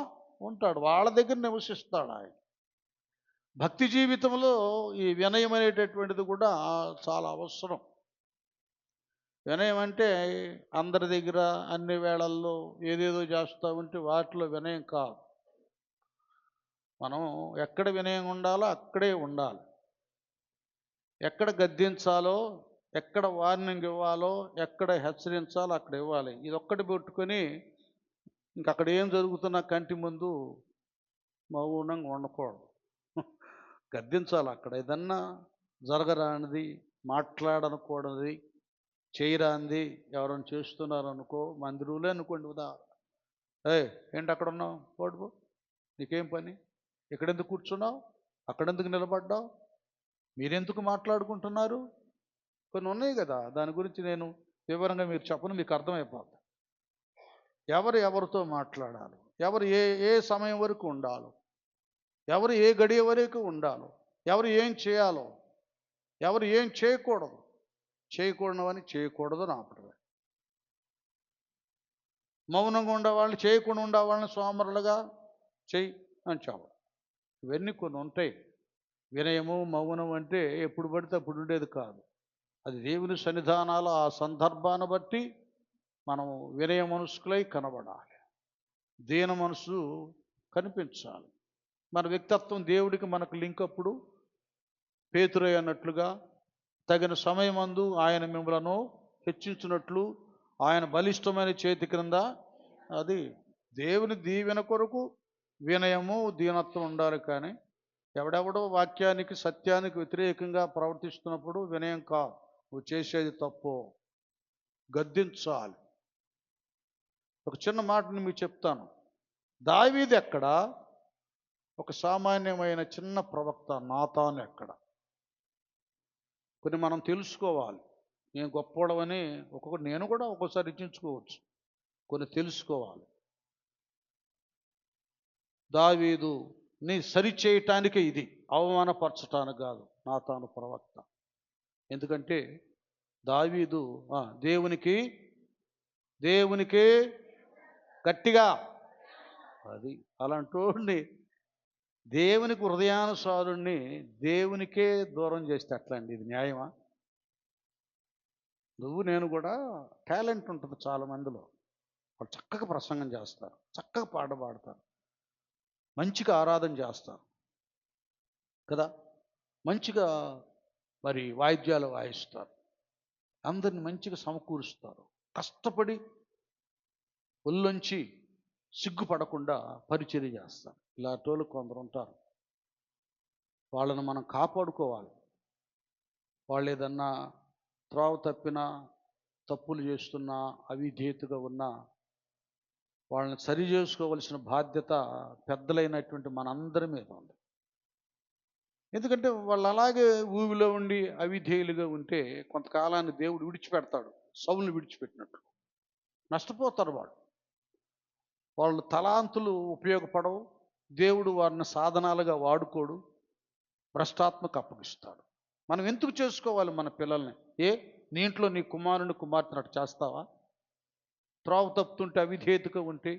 ఉంటాడు, వాళ్ళ దగ్గర నివసిస్తాడు ఆయన. భక్తి జీవితంలో ఈ వినయం అనేటటువంటిది కూడా చాలా అవసరం. వినయం అంటే అందరి దగ్గర అన్ని వేళల్లో ఏదేదో చేస్తూ ఉంటే వాటిలో వినయం కాదు. మనం ఎక్కడ వినయం ఉండాలో అక్కడే ఉండాలి. ఎక్కడ గద్దించాలో, ఎక్కడ వార్నింగ్ ఇవ్వాలో, ఎక్కడ హెచ్చరించాలో అక్కడ ఇవ్వాలి. ఇది ఒక్కటి పెట్టుకొని ఇంకక్కడ ఏం జరుగుతున్నా కంటి ముందు మౌనంగా ఉండకూడదు. గద్దించాలి. అక్కడ ఏదన్నా జరగరానిది, మాట్లాడనకూడనిది, చేయరానిది ఎవరైనా చేస్తున్నారనుకో, మందిరులే అనుకోండి ఉదాహరణ, ఏంటి అక్కడ ఉన్నావు, పోడుపో, నీకేం పని, ఇక్కడెందుకు కూర్చున్నావు, అక్కడెందుకు నిలబడ్డావు, మీరెందుకు మాట్లాడుకుంటున్నారు, కొన్ని ఉన్నాయి కదా. దాని గురించి నేను వివరంగా మీరు చెప్పను, మీకు అర్థమైపోతుంది. ఎవరితో మాట్లాడాలి, ఎవరు ఏ సమయం వరకు ఉండాలో, ఎవరు ఏ గడియ వరకు ఉండాలో, ఎవరు ఏం చేయాలో, ఎవరు ఏం చేయకూడదని ఆపడమే. మౌనంగా ఉండేవాళ్ళని, చేయకుండా ఉండేవాళ్ళని సోమరులుగా చెయ్యి అని చెప్పడం. ఇవన్నీ కొన్ని ఉంటాయి. వినయము, మౌనం అంటే ఎప్పుడు పడితే అప్పుడు ఉండేది కాదు. అది దేవుని సన్నిధానాలు ఆ సందర్భాన్ని బట్టి మనము వినయ మనస్కులై కనబడాలి, దీన మనసు కనిపించాలి. మన వ్యక్తిత్వం దేవుడికి మనకు లింక్. అప్పుడు పేతురు అన్నట్లుగా తగిన సమయమందు ఆయన మిమ్మలను హెచ్చించినట్లు ఆయన బలిష్టమైన చేతి క్రింద, అది దేవుని దీవెన కొరకు వినయము, దీనత్వం ఉండాలి. కానీ ఎవడెవడో వాక్యానికి, సత్యానికి వ్యతిరేకంగా ప్రవర్తిస్తున్నప్పుడు వినయం కాదు, నువ్వు చేసేది తప్పు, గద్దించాలి. ఒక చిన్న మాటని మీకు చెప్తాను. దావీదు ఎక్కడ, ఒక సామాన్యమైన చిన్న ప్రవక్త నాతాను ఎక్కడ. కొన్ని మనం తెలుసుకోవాలి. నేను గొప్పవాడవని నేను కూడా ఒక్కోసారి ఇచ్చించుకోవచ్చు. కొన్ని తెలుసుకోవాలి. దావీదుని సరి చేయటానికే ఇది అవమానపరచటానికి కాదు, నాతాను ప్రవక్త. ఎందుకంటే దావీదు దేవునికి దేవునికే గట్టిగా, అది అలాంటి దేవునికి హృదయానుసారుణ్ణి దేవునికే దూరం చేస్తే ఎట్లా అండి? ఇది న్యాయమా? నువ్వు నేను కూడా టాలెంట్ ఉంటుంది చాలా మందిలో. వాళ్ళు చక్కగా ప్రసంగం చేస్తారు, చక్కగా పాట పాడతారు, మంచిగా ఆరాధన చేస్తారు కదా, మంచిగా మరి వాయిద్యాలు వాయిస్తారు, అందరిని మంచిగా సమకూరుస్తారు, కష్టపడి ఒళ్ళొంచి సిగ్గుపడకుండా పరిచర్య చేస్తారు. ఇలాంటి కొందరు ఉంటారు. వాళ్ళని మనం కాపాడుకోవాలి. వాళ్ళు ఏదన్నా త్రోవ తప్పినా, తప్పులు చేస్తున్నా, అవిధేయతగా ఉన్నా వాళ్ళని సరి చేసుకోవలసిన బాధ్యత పెద్దలైనటువంటి మనందరి మీద ఉంది. ఎందుకంటే వాళ్ళు అలాగే ఊవిలో ఉండి అవిధేయులుగా ఉంటే కొంతకాలాన్ని దేవుడు విడిచిపెడతాడు, సౌలుని విడిచిపెట్టినట్టు. నష్టపోతారు వాళ్ళు. వాళ్ళు తలాంతులు ఉపయోగపడవు, దేవుడు వారిని సాధనాలుగా వాడుకోడు, భ్రష్టాత్మకు అప్పగిస్తాడు. మనం ఎందుకు చేసుకోవాలి మన పిల్లల్ని? నీ ఇంట్లో నీ కుమారుని కుమార్తెను అటు చేస్తావా? త్రోవ తప్పుతుంటే, అవిధేయతగా ఉంటే,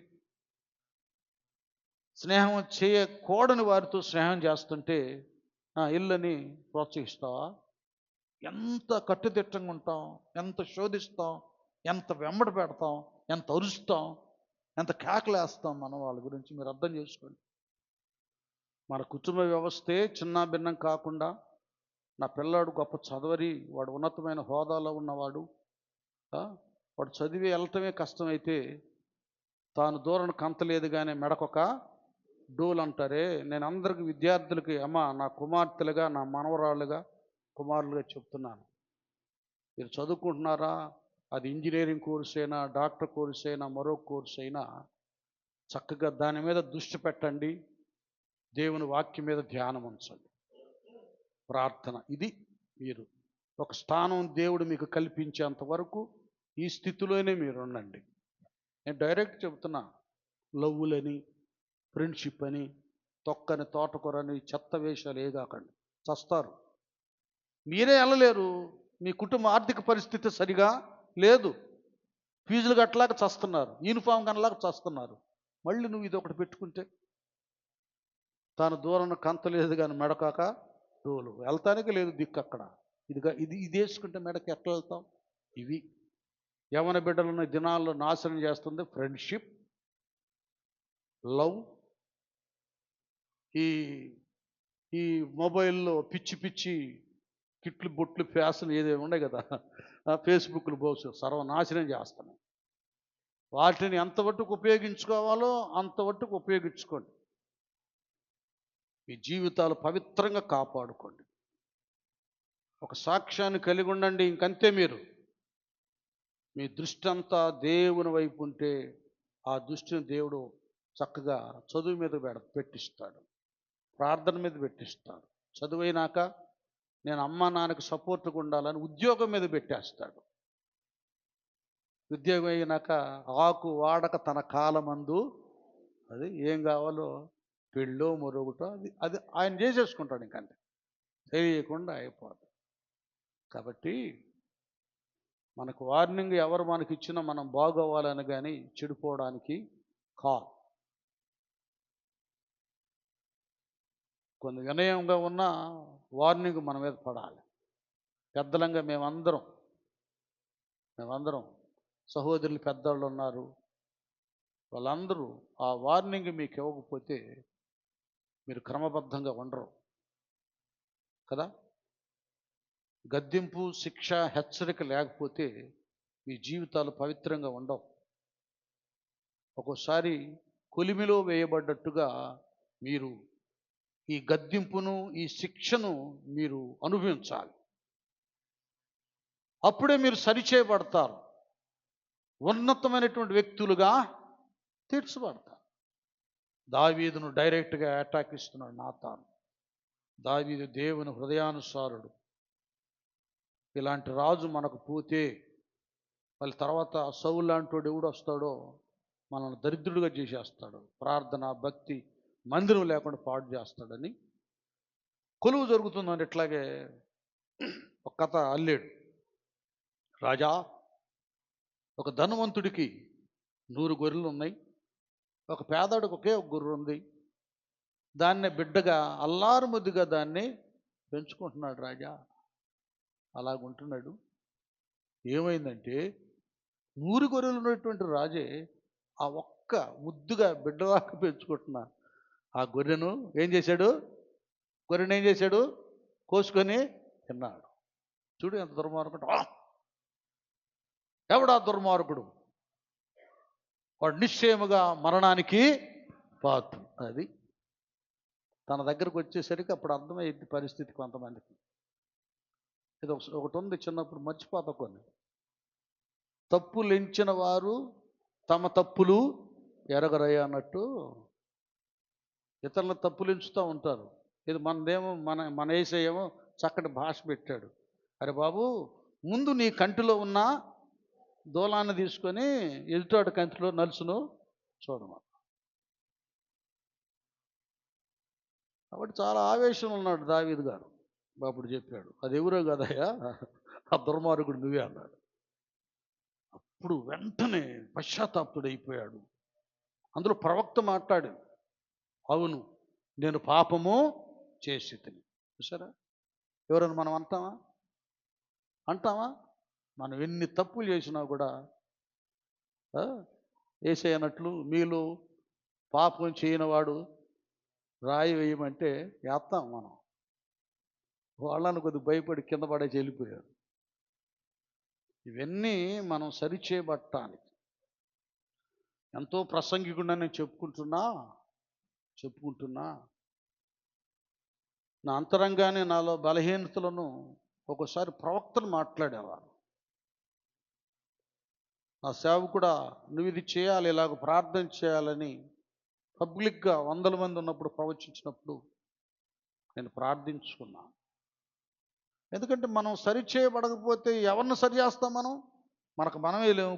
స్నేహం చేయకూడని వారితో స్నేహం చేస్తుంటే ఇళ్ళని ప్రోత్సహిస్తావా? ఎంత కట్టుదిట్టంగా ఉంటాం, ఎంత శోధిస్తాం, ఎంత వెంబడ పెడతాం, ఎంత అరుస్తాం, ఎంత కేకలేస్తాం మనం వాళ్ళ గురించి. మీరు అర్థం చేసుకోండి. మన కుటుంబ వ్యవస్థే చిన్న భిన్నం కాకుండా, నా పిల్లాడు గొప్ప చదవరి, వాడు ఉన్నతమైన హోదాలో ఉన్నవాడు, వాడు చదివి వెళ్ళటమే కష్టమైతే తాను దూరం కంతలేదు కానీ మెడకొక డోలు అంటారే. నేను అందరికి విద్యార్థులకి, నా కుమార్తెలుగా, నా మనవరాళ్ళుగా, కుమారులుగా చెప్తున్నాను, మీరు చదువుకుంటున్నారా, అది ఇంజనీరింగ్ కోర్స్ అయినా, డాక్టర్ కోర్స్ అయినా, మరో కోర్స్ అయినా, చక్కగా దాని మీద దృష్టి పెట్టండి, దేవుని వాక్యం మీద ధ్యానం ఉంచండి, ప్రార్థన. ఇది మీరు ఒక స్థానం దేవుడు మీకు కల్పించేంత వరకు ఈ స్థితిలోనే మీరు ఉండండి. నేను డైరెక్ట్ చెబుతున్నా, లవ్వులని, ఫ్రెండ్షిప్ అని, తొక్కని తోటకూరని, చెత్త వేషాలు ఏగాకండి, చస్తారు. మీరే వెళ్ళలేరు, మీ కుటుంబ ఆర్థిక పరిస్థితి సరిగా లేదు, ఫీజులు కట్టలాగా చస్తున్నారు, యూనిఫామ్ కనలాగా చస్తున్నారు. మళ్ళీ నువ్వు ఇది ఒకటి పెట్టుకుంటే, తాను దూరం కంతలేదు కానీ మెడకాక డోలు, వెళ్తానికి లేదు దిక్కు అక్కడ. ఇది వేసుకుంటే మెడకి ఎట్లా వెళ్తాం? ఇవి యవన బిడ్డలను దినాల్లో నాశనం చేస్తుంది ఫ్రెండ్షిప్, లవ్. ఈ మొబైల్లో పిచ్చి పిచ్చి కిట్లు బొట్లు ఫ్యాషన్లు ఏదేమి ఉన్నాయి కదా, ఫేస్బుక్లు బోసు సర్వనాశనం చేస్తున్నాయి. వాటిని ఎంతవరకు ఉపయోగించుకోవాలో అంతవరకు ఉపయోగించుకోండి. మీ జీవితాలు పవిత్రంగా కాపాడుకోండి. ఒక సాక్ష్యాన్ని కలిగి ఉండండి, ఇంకంతే. మీరు మీ దృష్టి అంతా దేవుని వైపు ఉంటే ఆ దృష్టిని దేవుడు చక్కగా చదువు మీద పెట్టిస్తాడు, ప్రార్థన మీద పెట్టిస్తాడు. చదువైనాక నేను అమ్మా నాన్నకు సపోర్ట్గా ఉండాలని ఉద్యోగం మీద పెట్టేస్తాడు. ఉద్యోగం అయినాక ఆకు వాడక తన కాలమందు, అది ఏం కావాలో పెళ్ళో మరొకటో అది ఆయన చేసేసుకుంటాడు, ఇంకంతే, తెలియకుండా అయిపోతుంది. కాబట్టి మనకు వార్నింగ్ ఎవరు మనకి ఇచ్చినా మనం బాగోవాలని కానీ చెడిపోవడానికి కాదు. కొన్ని వినయంగా ఉన్న వార్నింగ్ మన మీద పడాలి. పెద్దలంగా మేమందరం సహోదరులు పెద్దవాళ్ళు ఉన్నారు, వాళ్ళందరూ ఆ వార్నింగ్ మీకు ఇవ్వకపోతే మీరు క్రమబద్ధంగా ఉండరు కదా. గద్దింపు, శిక్ష, హెచ్చరిక లేకపోతే మీ జీవితాలు పవిత్రంగా ఉండవు. ఒక్కోసారి కొలిమిలో వేయబడ్డట్టుగా మీరు ఈ గద్దింపును, ఈ శిక్షను మీరు అనుభవించాలి. అప్పుడే మీరు సరిచేయబడతారు, ఉన్నతమైనటువంటి వ్యక్తులుగా తీర్చబడతారు. దావీదును డైరెక్ట్గా అటాక్ ఇస్తున్నాడు నాతాను. దావీదు దేవుని హృదయానుసారుడు. ఇలాంటి రాజు మనకు పోతే మళ్ళీ తర్వాత సౌలు లాంటి వాడు ఎవడు వస్తాడో మనల్ని దరిద్రుడిగా చేసేస్తాడు, ప్రార్థన భక్తి మందిరం లేకుండా పాడు చేస్తాడని కొలువు జరుగుతుందండి. ఇట్లాగే ఒక కథ అల్లాడు. రాజా, ఒక ధనవంతుడికి 100 గొర్రెలు ఉన్నాయి, ఒక పేదవాడికి ఒకే ఒక గొర్రె ఉంది. దాన్నే బిడ్డగా అల్లారు ముద్దుగా దాన్ని పెంచుకుంటున్నాడు రాజా. అలాగుంటున్నాడు. ఏమైందంటే 100 గొర్రెలు ఉన్నటువంటి రాజే ఆ ఒక్క ముద్దుగా బిడ్డలాగా పెంచుకుంటున్న ఆ గొర్రెను ఏం చేశాడు? కోసుకొని తిన్నాడు. చూడు ఎంత దుర్మార్గుడు! ఎవడా దుర్మార్గుడు? వాడు నిశ్చయముగా మరణానికి పాత్రుడు. అది తన దగ్గరకు వచ్చేసరికి అప్పుడు అర్థమయ్యింది పరిస్థితి కొంతమందికి. ఇది ఒకటి ఉంది, చిన్నప్పుడు మర్చిపోతా కొన్ని. తప్పులు ఎంచిన వారు తమ తప్పులు ఎరగరయ్య అన్నట్టు ఇతరుల తప్పులు ఎంచుతూ ఉంటారు. ఇది మనదేమో మన యేసయ్యేమో చక్కటి భాష పెట్టాడు. అరే బాబు, ముందు నీ కంటిలో ఉన్న దూలాన్ని తీసుకొని ఎదుటాడు కంటిలో నలుసును చూడమా. కాబట్టి చాలా ఆవేశంలో ఉన్నాడు దావీదు గారు. బాబుడు చెప్పాడు, అది ఎవరో కదయ్యా, ఆ దుర్మార్గుడు నువ్వే అన్నాడు. అప్పుడు వెంటనే పశ్చాత్తాపుడైపోయాడు. అందులో ప్రవక్త మాట్లాడు, అవును నేను పాపము చేసి తిని. చూసారా? ఎవరైనా మనం అంటామా? మనం ఎన్ని తప్పులు చేసినా కూడా యేసయ్య అన్నట్లు మీలో పాపం చేయనివాడు రాయి వేయమంటే వేస్తాం మనం. వాళ్ళని కొద్దిగా భయపడి కింద పడేసి వెళ్ళిపోయారు. ఇవన్నీ మనం సరిచేయబట్టానికి ఎంతో ప్రసంగికుండా నేను చెప్పుకుంటున్నా నా అంతరంగానే నాలో బలహీనతలను ఒక్కోసారి ప్రవక్తలు మాట్లాడేవారు. నా సేవకుడా నువ్వు ఇది చేయాలి, ఇలాగ ప్రార్థన చేయాలని పబ్లిక్గా 100 మంది ఉన్నప్పుడు ప్రవచించినప్పుడు నేను ప్రార్థించుకున్నా. ఎందుకంటే మనం సరిచేయబడకపోతే ఎవరిని సరి చేస్తాం? మనకు మనమే లేము.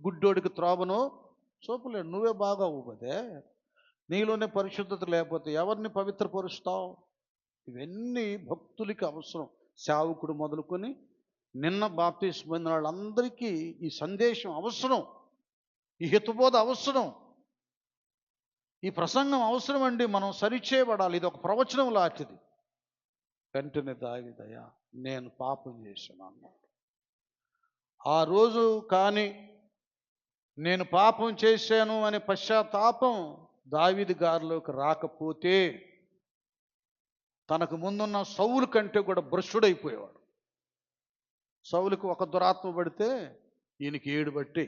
గుడ్డోడికి త్రోవను చూపలేడు. నువ్వే బాగా అవ్వదే, నీలోనే పరిశుద్ధత లేకపోతే ఎవరిని పవిత్రపరుస్తావు? ఇవన్నీ భక్తులకి అవసరం. సేవకుడు మొదలుకొని నిన్న బాప్తిస్మం పొందిన వాళ్ళందరికీ ఈ సందేశం అవసరం, ఈ హితబోధ అవసరం, ఈ ప్రసంగం అవసరం అండి. మనం సరిచేయబడాలి. ఇది ఒక ప్రవచనం లాంటిది. వెంటనే దావీదయ్యా నేను పాపం చేశాను అన్నాడు. ఆ రోజు కానీ నేను పాపం చేశాను అనే పశ్చాత్తాపం దావీదు గారిలోకి రాకపోతే తనకు ముందున్న సౌలు కంటే కూడా భ్రష్టుడైపోయేవాడు. సౌలుకు ఒక దురాత్మ పడితే ఈయనకి 7 బట్టి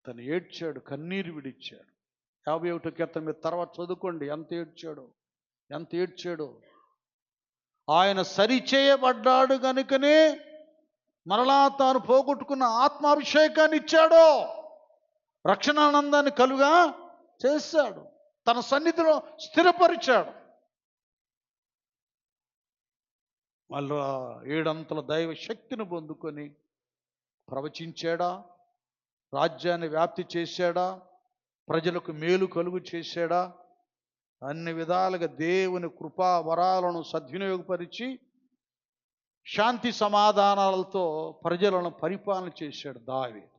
తను ఏడ్చాడు, కన్నీరు విడిచాడు. 51 కీర్తన మీద తర్వాత చదువుకోండి ఎంత ఏడ్చాడో. ఆయన సరిచేయబడ్డాడు కనుకనే మరలా తాను పోగొట్టుకున్న ఆత్మాభిషేకాన్ని ఇచ్చాడు, రక్షణానందాన్ని కలుగా చేశాడు, తన సన్నిధిలో స్థిరపరిచాడు. మళ్ళా 7 అంతల దైవ శక్తిని పొందుకొని ప్రవచించాడా, రాజ్యాన్ని వ్యాప్తి చేశాడా, ప్రజలకు మేలు కలుగు చేశాడా, అన్ని విధాలుగా దేవుని కృపా వరాలను సద్వినియోగపరిచి శాంతి సమాధానాలతో ప్రజలను పరిపాలన చేశాడు దావీదు.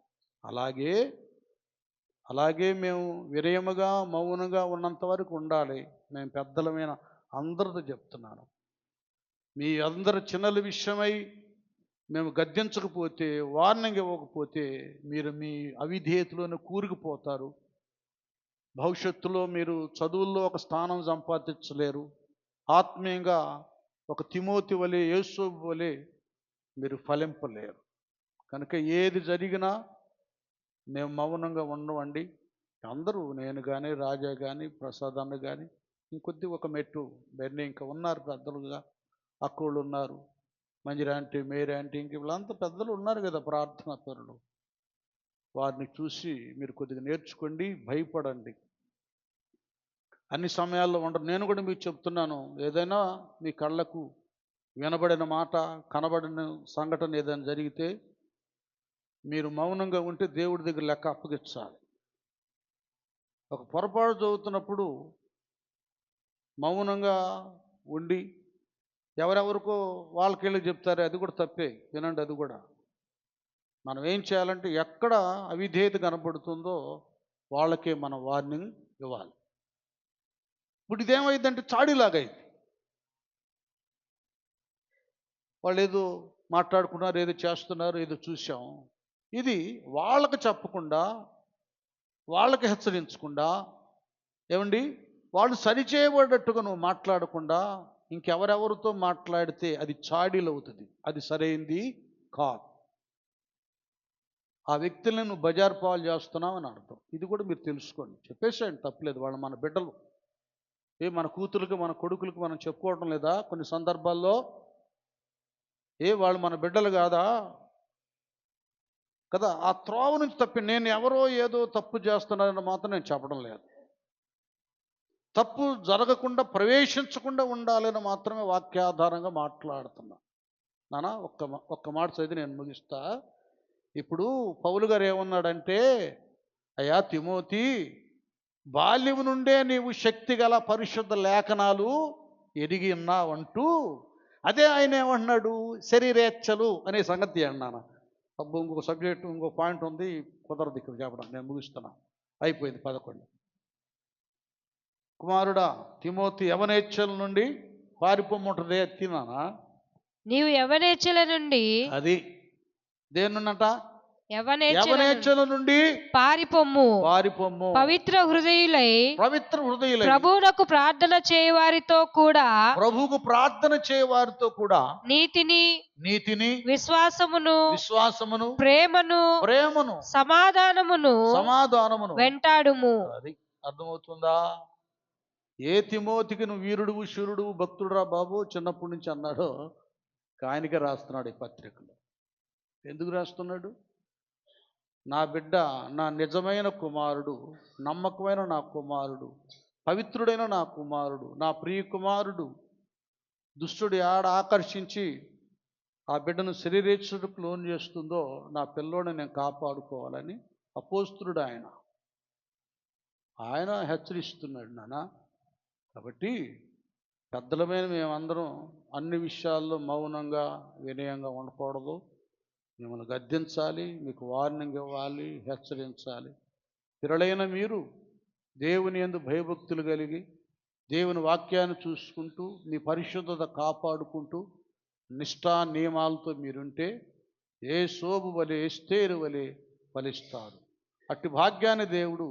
అలాగే మేము వినయముగా మౌనంగా ఉన్నంత వరకు ఉండాలి. మేము పెద్దలమైన అందరితో చెప్తున్నాను, మీ అందరి చిన్నల విషయమై మేము గద్దించకపోతే, వార్నింగ్ ఇవ్వకపోతే మీరు మీ అవిధేయతలోనే కూరుకుపోతారు. భవిష్యత్తులో మీరు చదువుల్లో ఒక స్థానం సంపాదించలేరు. ఆత్మీయంగా ఒక తిమోతి వలె, యేసోబు వలె మీరు ఫలింపలేరు. కనుక ఏది జరిగినా మేము మౌనంగా ఉండవండి. అందరూ, నేను కానీ, రాజా కానీ, ప్రసాద్ అన్న కానీ, ఇంకొద్ది ఒక మెట్టు బెన్నీ ఇంకా ఉన్నారు పెద్దలుగా, అక్కోళ్ళు ఉన్నారు, మంజిరాంటి, మేరాంటి, ఇంక వీళ్ళంతా పెద్దలు ఉన్నారు కదా ప్రార్థనా పరులు. వారిని చూసి మీరు కొద్దిగా నేర్చుకోండి, భయపడండి. అన్ని సమయాల్లో ఉండరు. నేను కూడా మీకు చెప్తున్నాను, ఏదైనా మీ కళ్ళకు వినబడిన మాట, కనబడిన సంఘటన ఏదైనా జరిగితే మీరు మౌనంగా ఉంటే దేవుడి దగ్గర లెక్క అప్పగించాలి. ఒక పొరపాటు చదువుతున్నప్పుడు మౌనంగా ఉండి ఎవరెవరికో వాళ్ళకెళ్ళి చెప్తారే, అది కూడా తప్పే. వినండి, అది కూడా మనం ఏం చేయాలంటే ఎక్కడ అవిధేయత కనపడుతుందో వాళ్ళకే మనం వార్నింగ్ ఇవ్వాలి. ఇప్పుడు ఇదేమైందంటే చాడీలాగా అయింది. వాళ్ళు ఏదో మాట్లాడుకున్నారు, ఏదో చేస్తున్నారు, ఏదో చూసాం. ఇది వాళ్ళకి చెప్పకుండా, వాళ్ళకి హెచ్చరించకుండా, ఏమండి, వాళ్ళు సరిచేయబడ్డట్టుగా నువ్వు మాట్లాడకుండా ఇంకెవరెవరితో మాట్లాడితే అది చాడీలు అవుతుంది. అది సరైంది కాదు. ఆ వ్యక్తులను నువ్వు బజారు పాలు చేస్తున్నావు అని అర్థం. ఇది కూడా మీరు తెలుసుకోండి. చెప్పేసేయండి, తప్పలేదు. వాళ్ళు మన బిడ్డలు. మన కూతురికి, మన కొడుకులకి మనం చెప్పుకోవటం లేదా కొన్ని సందర్భాల్లో? వాళ్ళు మన బిడ్డలు కాదా కదా? ఆ త్రోవ నుంచి తప్పి నేను ఎవరో ఏదో తప్పు చేస్తున్నారని మాత్రం నేను చెప్పడం లేదు. తప్పు జరగకుండా, ప్రవేశించకుండా ఉండాలని మాత్రమే వాక్యాధారంగా మాట్లాడుతున్నా. నానా ఒక్క మాట చదివి నేను ముగిస్తా. ఇప్పుడు పౌలు గారు ఏమన్నాడంటే, అయ్యా తిమోతి, బాల్యం నుండే నీవు శక్తి గల పరిశుద్ధ లేఖనాలు ఎరిగి ఉన్నావంటూ, అదే ఆయన ఏమంటున్నాడు, శరీరేచ్ఛలు అనే సంగతి అన్నాను. అబ్బు, ఇంకొక సబ్జెక్టు, ఇంకో పాయింట్ ఉంది, కుదరదు ఇక్కడ చెప్పడం. నేను ముగిస్తున్నా, అయిపోయింది 11. కుమారుడా తిమోతి, యవనేచ్ఛల నుండి పారిపోమంటుంది. తినానా? నీవు యవనేచ్ఛల నుండి, అది దేన్నున్నట, యవనేచ్ఛల నుండి పారిపొమ్ము. పవిత్ర హృదయులై ప్రభువునకు ప్రార్థన చేయవారితో కూడా నీతిని విశ్వాసమును ప్రేమను సమాధానమును వెంటాడుము. అది అర్థమవుతుందా? ఏ తిమోతికి నువ్వు వీరుడు, శూరుడు, భక్తుడురా బాబు చిన్నప్పటి నుంచి అన్నాడో ఆయనకే రాస్తున్నాడు ఈ పత్రికలో. ఎందుకు రాస్తున్నాడు? నా బిడ్డ, నా నిజమైన కుమారుడు, నమ్మకమైన నా కుమారుడు, పవిత్రుడైన నా కుమారుడు, నా ప్రియ కుమారుడు దుష్టుడు ఆడ ఆకర్షించి ఆ బిడ్డను శరీరేచ్ఛకు లోన్ చేస్తుందో నా పిల్లోని నేను కాపాడుకోవాలని అపోస్తులుడు ఆయన హెచ్చరిస్తున్నాడు నాన్న. కాబట్టి పెద్దలమైన మేమందరం అన్ని విషయాల్లో మౌనంగా, వినయంగా ఉండకూడదు. మిమ్మల్ని గద్దించాలి, మీకు వార్నింగ్ ఇవ్వాలి, హెచ్చరించాలి. పిల్లలైన మీరు దేవుని యందు భయభక్తులు కలిగి, దేవుని వాక్యాన్ని చూసుకుంటూ, మీ పరిశుద్ధత కాపాడుకుంటూ, నిష్ఠా నియమాలతో మీరుంటే యోబు వలె, ఎస్తేరు వలె ఫలిస్తారు. అట్టి భాగ్యాన్ని దేవుడు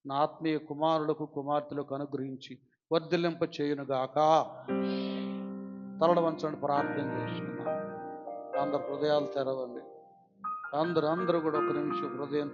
నా ఆత్మీయ కుమారులకు, కుమార్తెలకు అనుగ్రహించి వర్ధిల్లింప చేయునుగాక. తలలు వంచండి, ప్రార్థన చేసుకున్నాం. అందరు హృదయాలు తెరవండి. అందరూ కూడా ఒక నిమిషం హృదయం